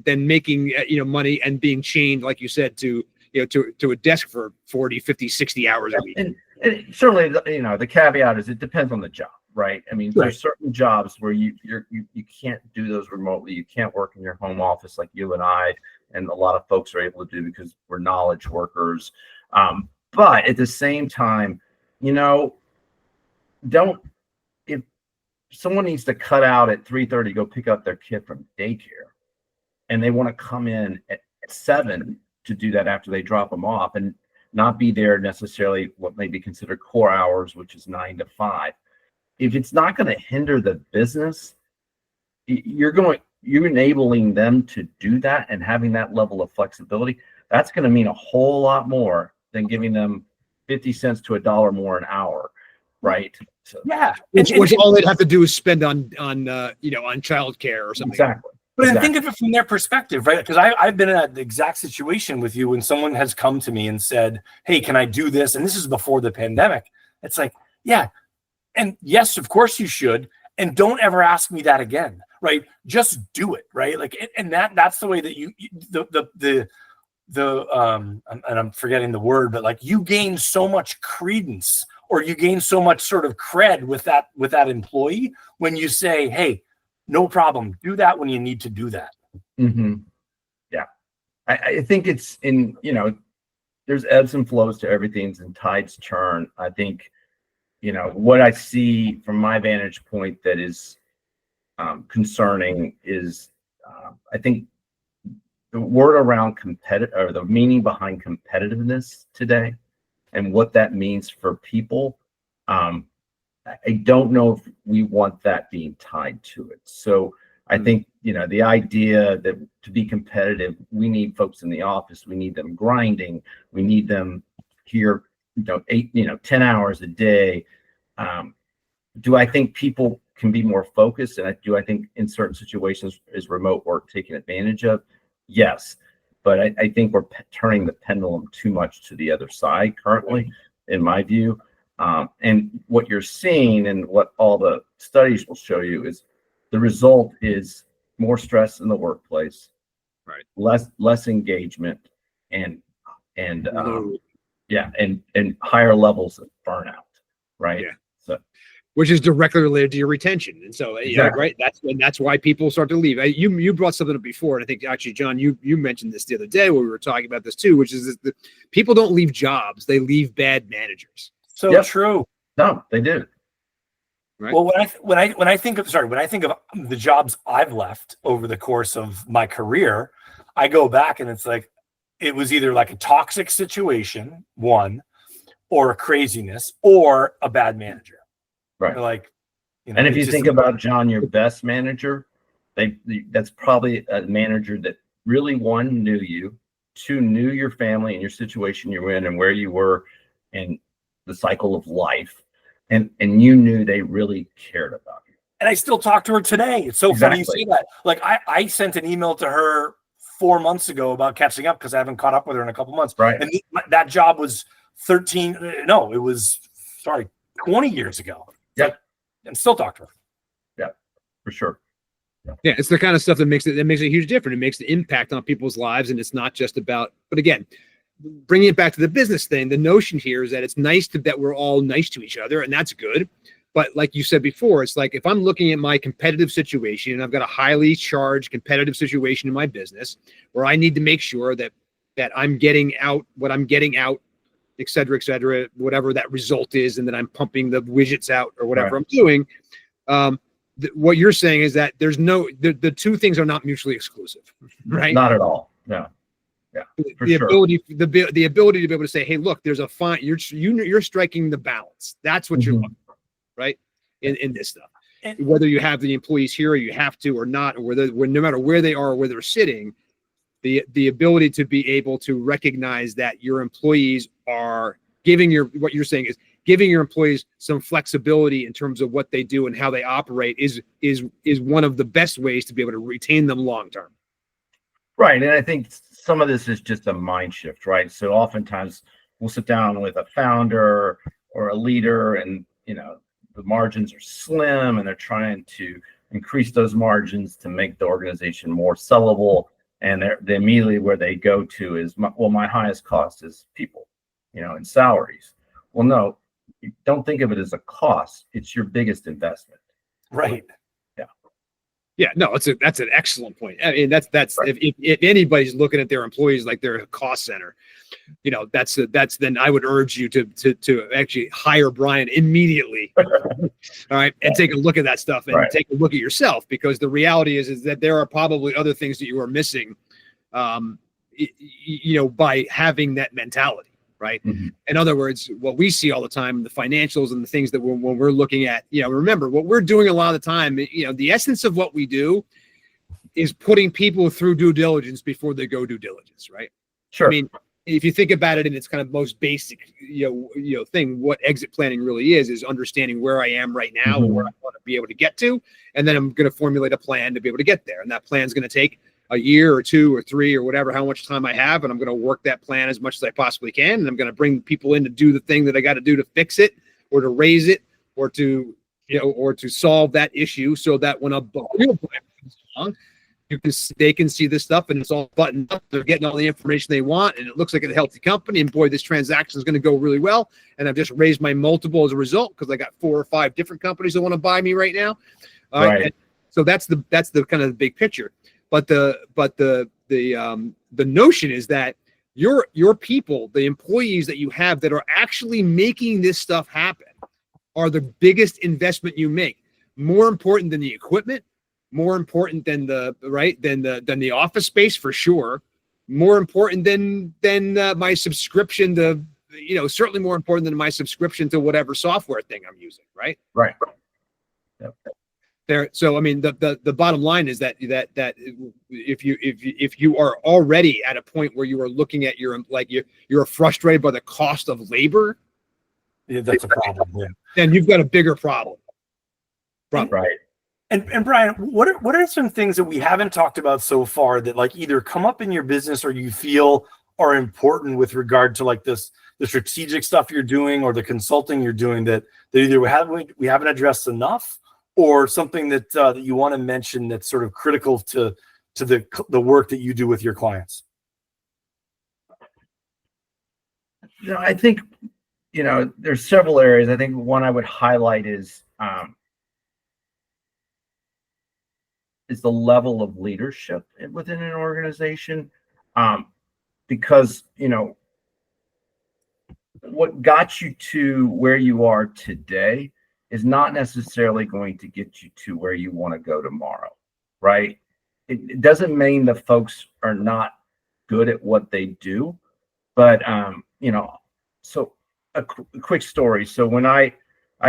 making, money and being chained, like you said, to a desk for 40, 50, 60 hours a week. And certainly, the caveat is it depends on the job, right? I mean, there's certain jobs where you can't do those remotely. You can't work in your home office like you and I and a lot of folks are able to do because we're knowledge workers. But at the same time, if someone needs to cut out at 3:30, go pick up their kid from daycare, and they want to come in at 7 to do that after they drop them off and not be there necessarily what may be considered core hours, which is 9 to 5. If it's not going to hinder the business, you're enabling them to do that and having that level of flexibility. That's going to mean a whole lot more than giving them 50 cents to $1 more an hour, right? So, yeah, which all they'd have to do is spend on childcare or something. Exactly. But think of it from their perspective, right? Because I've been in that exact situation with you when someone has come to me and said, "Hey, can I do this?" And this is before the pandemic. It's like, yeah, and yes, of course you should, and don't ever ask me that again, right? Just do it, right? Like, and that's the way that and I'm forgetting the word, but like, you gain so much credence or you gain so much sort of cred with that employee when you say, "Hey, no problem. Do that when you need to do that." Mm-hmm. Yeah. I think it's there's ebbs and flows to everything and tides turn. I think, what I see from my vantage point that is concerning is I think the word around competitive, or the meaning behind competitiveness today and what that means for people. I don't know if we want that being tied to it. So I think, the idea that to be competitive, we need folks in the office, we need them grinding, we need them here, 10 hours a day. Do I think people can be more focused? And do I think in certain situations is remote work taken advantage of? Yes. But I think we're turning the pendulum too much to the other side currently, in my view. And what you're seeing and what all the studies will show you is the result is more stress in the workplace, right? Less engagement, and higher levels of burnout, right? Yeah. So, which is directly related to your retention, and so right. That's why people start to leave. You brought something up before, and I think actually, John, you mentioned this the other day when we were talking about this too, which is that people don't leave jobs; they leave bad managers. So true. No, they do. Right. Well, when I think of the jobs I've left over the course of my career, I go back and it's like it was either like a toxic situation, one, or a craziness, or a bad manager. Right. Like, and if you think about, John, your best manager, that's probably a manager that really, one, knew you, two, knew your family and your situation you're in and where you were in the cycle of life. And you knew they really cared about you. And I still talk to her today. It's so funny you say that. Like I sent an email to her 4 months ago about catching up because I haven't caught up with her in a couple months. Right. And that job was 20 years ago. Yep. And still talk to her. Yeah, for sure. Yeah, it's the kind of stuff that makes it a huge difference. It makes the impact on people's lives, and it's not just about. But again, bringing it back to the business thing, the notion here is that it's nice that we're all nice to each other, and that's good. But like you said before, it's like if I'm looking at my competitive situation and I've got a highly charged competitive situation in my business where I need to make sure that I'm getting out what I'm getting out, et cetera, whatever that result is, and that I'm pumping the widgets out or whatever I'm doing. What you're saying is that there's the two things are not mutually exclusive, right? Not at all. No. Yeah. The ability to be able to say, hey, look, there's a fine. You're striking the balance. That's what you're looking for, right? In this stuff, whether you have the employees here or you have to or not, or no matter where they are or where they're sitting, the ability to be able to recognize that your employees are what you're saying is giving your employees some flexibility in terms of what they do and how they operate is one of the best ways to be able to retain them long term. Right. And I think some of this is just a mind shift, right? So oftentimes we'll sit down with a founder or a leader and, the margins are slim and they're trying to increase those margins to make the organization more sellable. And they immediately where they go to is, my highest cost is people, and salaries. Well, no, don't think of it as a cost. It's your biggest investment. Right. Yeah, no, that's an excellent point. I mean, that's right. If anybody's looking at their employees like they're a cost center, that's then I would urge you to actually hire Brian immediately. All right, and take a look at that stuff and take a look at yourself, because the reality is that there are probably other things that you are missing, by having that mentality. Right. Mm-hmm. In other words, what we see all the time, the financials and the things that when we're looking at, remember what we're doing a lot of the time, the essence of what we do is putting people through due diligence before they go due diligence. Right. Sure. I mean, if you think about it in its kind of most basic, thing, what exit planning really is understanding where I am right now and where I want to be able to get to. And then I'm going to formulate a plan to be able to get there. And that plan is going to take a year or 2 or 3 or whatever, how much time I have. And I'm going to work that plan as much as I possibly can. And I'm going to bring people in to do the thing that I got to do to fix it or to raise it or to, or to solve that issue so that when a real plan comes along, they can see this stuff and it's all buttoned up. They're getting all the information they want. And it looks like a healthy company. And boy, this transaction is going to go really well. And I've just raised my multiple as a result because I got 4 or 5 different companies that want to buy me right now. Right. So that's the kind of the big picture. But the notion is that your people, the employees that you have that are actually making this stuff happen, are the biggest investment you make. More important than the equipment, more important than the office space for sure, more important than my subscription to, certainly more important than my subscription to whatever software thing I'm using, right? Right. Yep. So I mean, the bottom line is that if you are already at a point where you are looking at you're frustrated by the cost of labor, that's a problem. Yeah. then you've got a bigger problem. Right. And Brian, what are some things that we haven't talked about so far that like either come up in your business or you feel are important with regard to like the strategic stuff you're doing or the consulting you're doing that either we haven't addressed enough, or something that you want to mention that's sort of critical to the work that you do with your clients? I think, there's several areas. I think one I would highlight is the level of leadership within an organization. Because, what got you to where you are today is not necessarily going to get you to where you want to go tomorrow, right? It doesn't mean the folks are not good at what they do, but so a quick story. So when I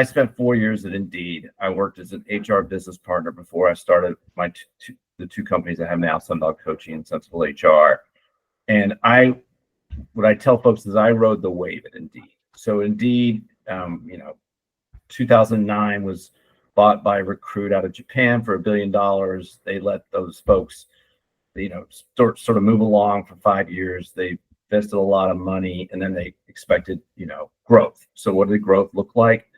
spent 4 years at Indeed, I worked as an HR business partner before I started the two companies I have now, Sundog Coaching and Sensible HR. And what I tell folks is I rode the wave at Indeed. So Indeed, 2009 was bought by Recruit out of Japan for $1 billion. They let those folks, sort of move along for 5 years. They invested a lot of money, and then they expected, growth. So what did growth look like?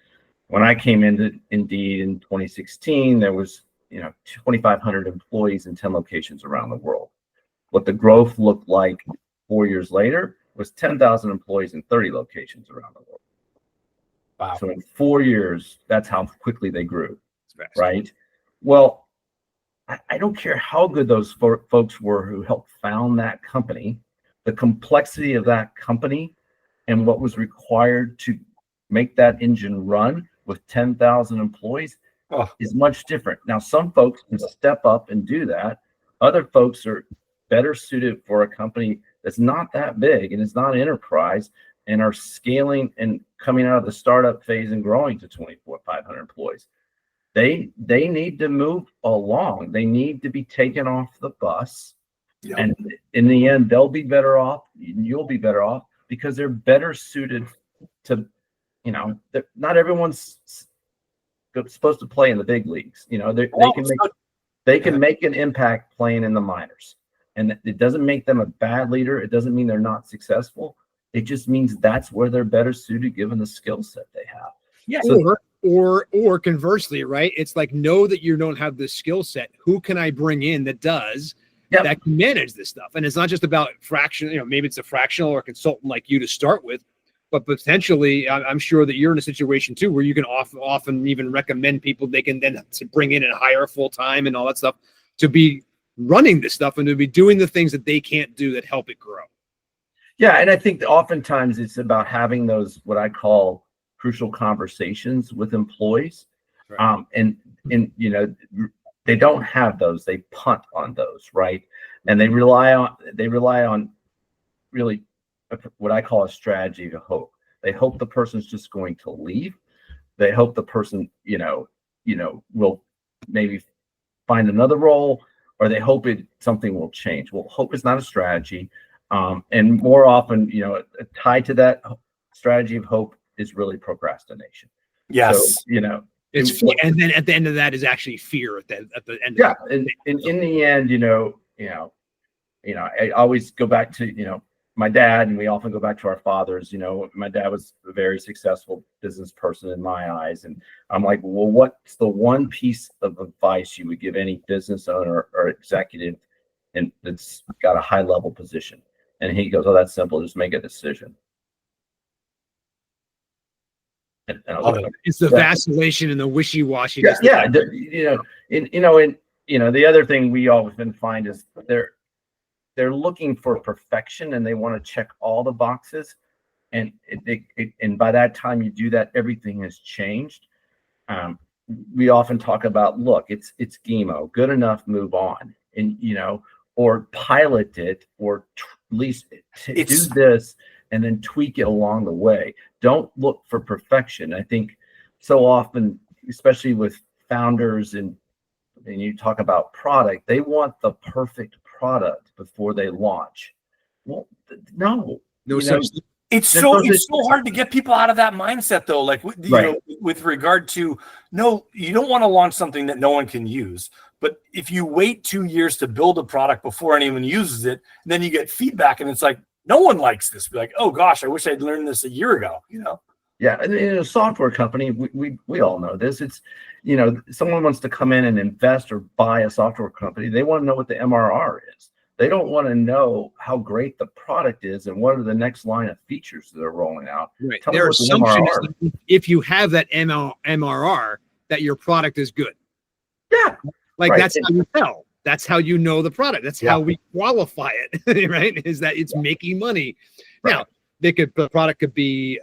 When I came into Indeed in 2016, there was, 2,500 employees in 10 locations around the world. What the growth looked like 4 years later was 10,000 employees in 30 locations around the world. Wow. So in 4 years, that's how quickly they grew, right? Well, I don't care how good those folks were who helped found that company. The complexity of that company and what was required to make that engine run with 10,000 employees is much different. Now, some folks can step up and do that. Other folks are better suited for a company that's not that big and it's not an enterprise and are scaling and coming out of the startup phase and growing to 500 employees. They need to move along. They need to be taken off the bus. Yep. And in the end, they'll be better off. You'll be better off because they're better suited to, not everyone's supposed to play in the big leagues. They can make an impact playing in the minors. And it doesn't make them a bad leader. It doesn't mean they're not successful. It just means that's where they're better suited given the skill set they have. Yeah. So, or conversely, right? It's like, know that you don't have the skill set. Who can I bring in that does, that can manage this stuff? And it's not just about fraction, maybe it's a fractional or a consultant like you to start with, but potentially I'm sure that you're in a situation too, where you can often even recommend people they can then to bring in and hire full time and all that stuff to be running this stuff and to be doing the things that they can't do that help it grow. Yeah. And I think that oftentimes it's about having those, what I call crucial conversations with employees. Right. And they don't have those, they punt on those. Right. And they rely on really what I call a strategy to hope. They hope the person's just going to leave. They hope the person, will maybe find another role, or they hope something will change. Well, hope is not a strategy. And more often, tied to that strategy of hope is really procrastination. Yes. So, it's and then at the end of that is actually fear at the end. Yeah. And in the end, I always go back to, my dad, and we often go back to our fathers. My dad was a very successful business person in my eyes. And I'm like, well, what's the one piece of advice you would give any business owner or executive and that's got a high level position? And he goes, oh, that's simple. Just make a decision. And it's the vacillation and the wishy-washy. Yeah. The other thing we often find is they're looking for perfection and they want to check all the boxes. And and by that time you do that, everything has changed. we often talk about, look, it's GEMO, good enough, move on, and or pilot it, or at least do this and then tweak it along the way. Don't look for perfection. I think so often, especially with founders and you talk about product, they want the perfect product before they launch. Well, no, it's so hard to get people out of that mindset, though. Like, with regard to, no, you don't want to launch something that no one can use. But if you wait 2 years to build a product before anyone uses it, then you get feedback, and it's like, no one likes this. Be like, oh gosh, I wish I'd learned this a year ago. Yeah, and in a software company, we all know this. It's, someone wants to come in and invest or buy a software company. They want to know what the MRR is. They don't want to know how great the product is and what are the next line of features that are rolling out. Right. Their assumption is that if you have that MRR, that your product is good. Yeah. That's how you tell. That's how you know the product. That's how we qualify it, right? Is that it's making money. Right. Now, the product could be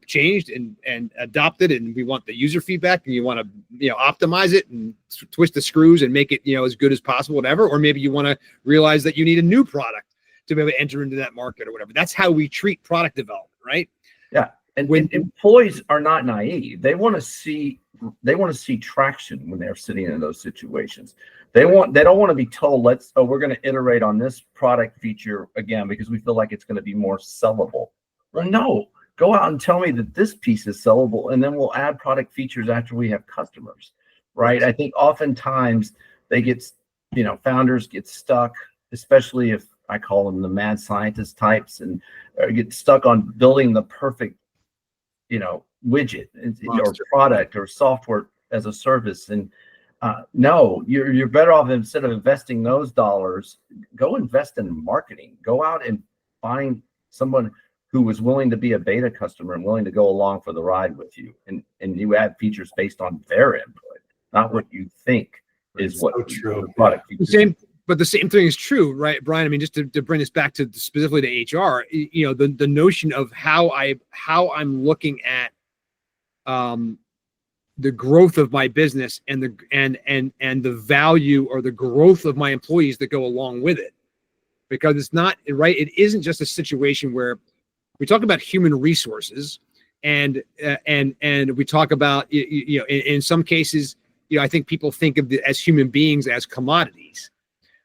changed and adopted, and we want the user feedback, and you want to optimize it and twist the screws and make it as good as possible, whatever. Or maybe you want to realize that you need a new product to be able to enter into that market or whatever. That's how we treat product development, right? Yeah, and when employees are not naive, they want to see traction when they're sitting in those situations. They don't want to be told, we're going to iterate on this product feature again because we feel like it's going to be more sellable. Well, no, go out and tell me that this piece is sellable, and then we'll add product features after we have customers, right? I think oftentimes founders get stuck, especially if I call them the mad scientist types, and get stuck on building the perfect, widget or product or software as a service. And no, you're better off, instead of investing those dollars, go invest in marketing. Go out and find someone who was willing to be a beta customer and willing to go along for the ride with you. And you add features based on their input, not what you think is what the product features. But the same thing is true, right, Brian? I mean, just to bring this back to specifically to HR, the notion of how I'm looking at the growth of my business and the value or the growth of my employees that go along with it, because it's not right. It isn't just a situation where we talk about human resources and we talk about in some cases, I think people think of as human beings as commodities.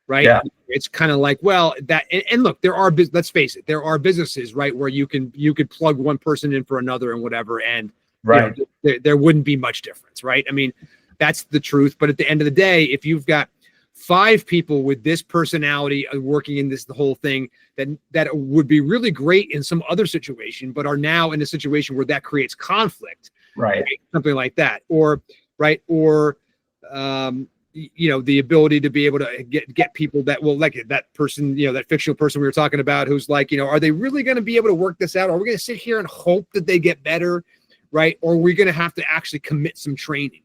Right. Yeah. It's kind of like, well, that and look, let's face it, there are businesses, right, where you could plug one person in for another and whatever, and right, there wouldn't be much difference, right? I mean, that's the truth. But at the end of the day, if you've got 5 people with this personality working in the whole thing, that would be really great in some other situation, but are now in a situation where that creates conflict, right? Something like that, or the ability to be able to get people that will, like that person, that fictional person we were talking about, who's like, are they really going to be able to work this out? Are we going to sit here and hope that they get better, right? Or are we going to have to actually commit some training,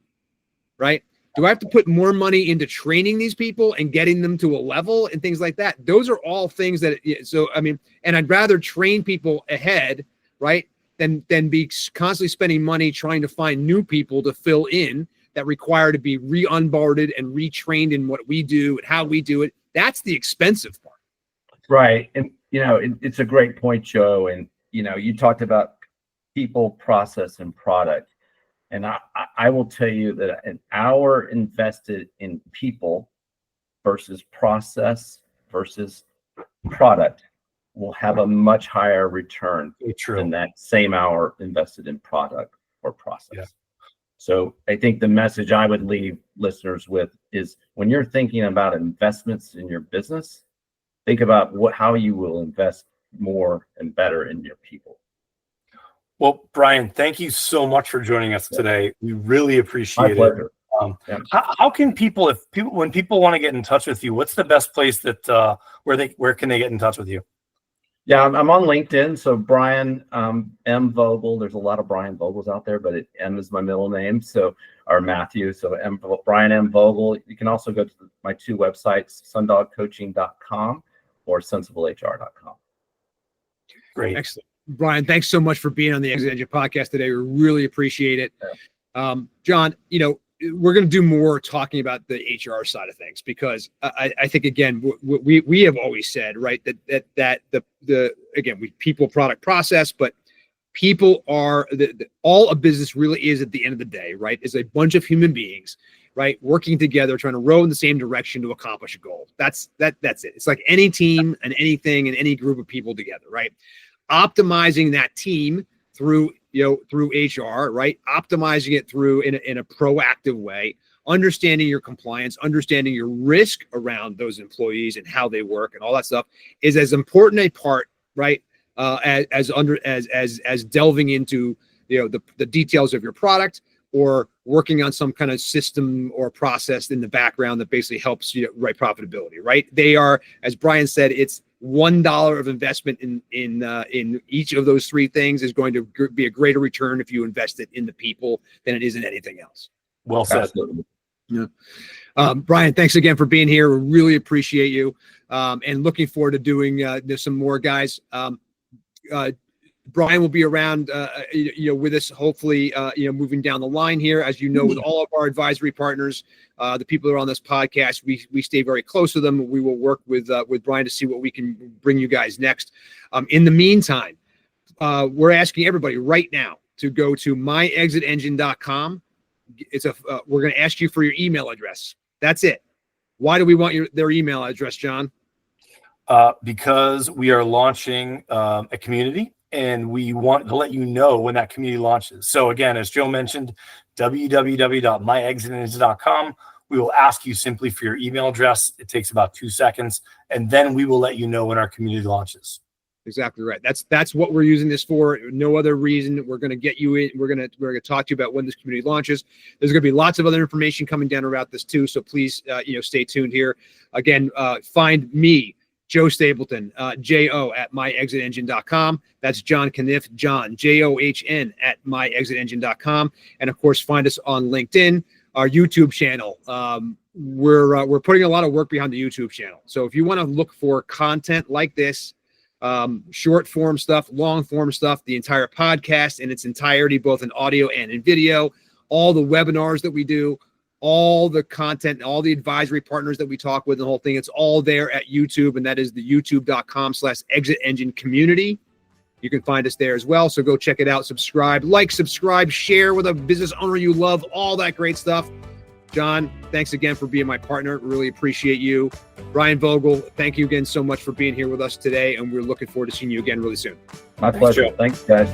right? Do I have to put more money into training these people and getting them to a level and things like that? Those are all things that, and I'd rather train people ahead, right, than be constantly spending money trying to find new people to fill in that require to be re-onboarded and retrained in what we do and how we do it. That's the expensive part. Right. And, it's a great point, Joe. And, you talked about people, process, and product. And I will tell you that an hour invested in people versus process versus product will have a much higher return than that same hour invested in product or process. Yeah. So I think the message I would leave listeners with is, when you're thinking about investments in your business, think about how you will invest more and better in your people. Well, Brian, thank you so much for joining us today. We really appreciate it. My pleasure. How can when people want to get in touch with you, what's the best place that where can they get in touch with you? Yeah, I'm on LinkedIn. So Brian M. Vogel. There's a lot of Brian Vogels out there, but M is my middle name. Or Matthew. So Brian M. Vogel. You can also go to my 2 websites, sundogcoaching.com or sensiblehr.com. Great. Excellent. Brian, thanks so much for being on the Exit Engine podcast today. We really appreciate it. John, we're going to do more talking about the HR side of things, because I think, again, we have always said, right, that the again, we people, product, process, but people are all a business really is at the end of the day, right, is a bunch of human beings, right, working together, trying to row in the same direction to accomplish a goal. That's it. It's like any team and anything and any group of people together, right? Optimizing that team through HR, right? Optimizing it through in a proactive way, understanding your compliance, understanding your risk around those employees and how they work and all that stuff is as important a part, right? As delving into the details of your product, or working on some kind of system or process in the background that basically helps you write profitability, right? They are, as Brian said, it's $1 of investment in each of those three things is going to be a greater return if you invest it in the people than it is in anything else. Well said. Absolutely. Yeah. Brian, thanks again for being here. We really appreciate you, and looking forward to doing some more, guys. Brian will be around, with us, hopefully, moving down the line here. As you know, with all of our advisory partners, the people that are on this podcast, we stay very close to them. We will work with Brian to see what we can bring you guys next. In the meantime, we're asking everybody right now to go to myexitengine.com. We're going to ask you for your email address. That's it. Why do we want their email address, John? Because we are launching a community, and we want to let you know when that community launches. So again, as Joe mentioned, www.myexitengine.com. We will ask you simply for your email address. It takes about 2 seconds, and then we will let you know when our community launches. Exactly right. That's what we're using this for. No other reason. We're going to get you in. We're going to talk to you about when this community launches. There's going to be lots of other information coming down about this too. So please, stay tuned here. Again, find me, Joe Stapleton, JO at myexitengine.com. That's John Caniff, John, JOHN at myexitengine.com. And of course, find us on LinkedIn, our YouTube channel. We're putting a lot of work behind the YouTube channel. So if you want to look for content like this, short form stuff, long form stuff, the entire podcast in its entirety, both in audio and in video, all the webinars that we do, all the content, all the advisory partners that we talk with, the whole thing, it's all there at YouTube, and that is the youtube.com/Exit Engine Community. You can find us there as well. So go check it out, subscribe, share with a business owner you love, all that great stuff. John, thanks again for being my partner. Really appreciate you. Brian Vogel, thank you again so much for being here with us today, and we're looking forward to seeing you again really soon. My pleasure. Thanks, guys.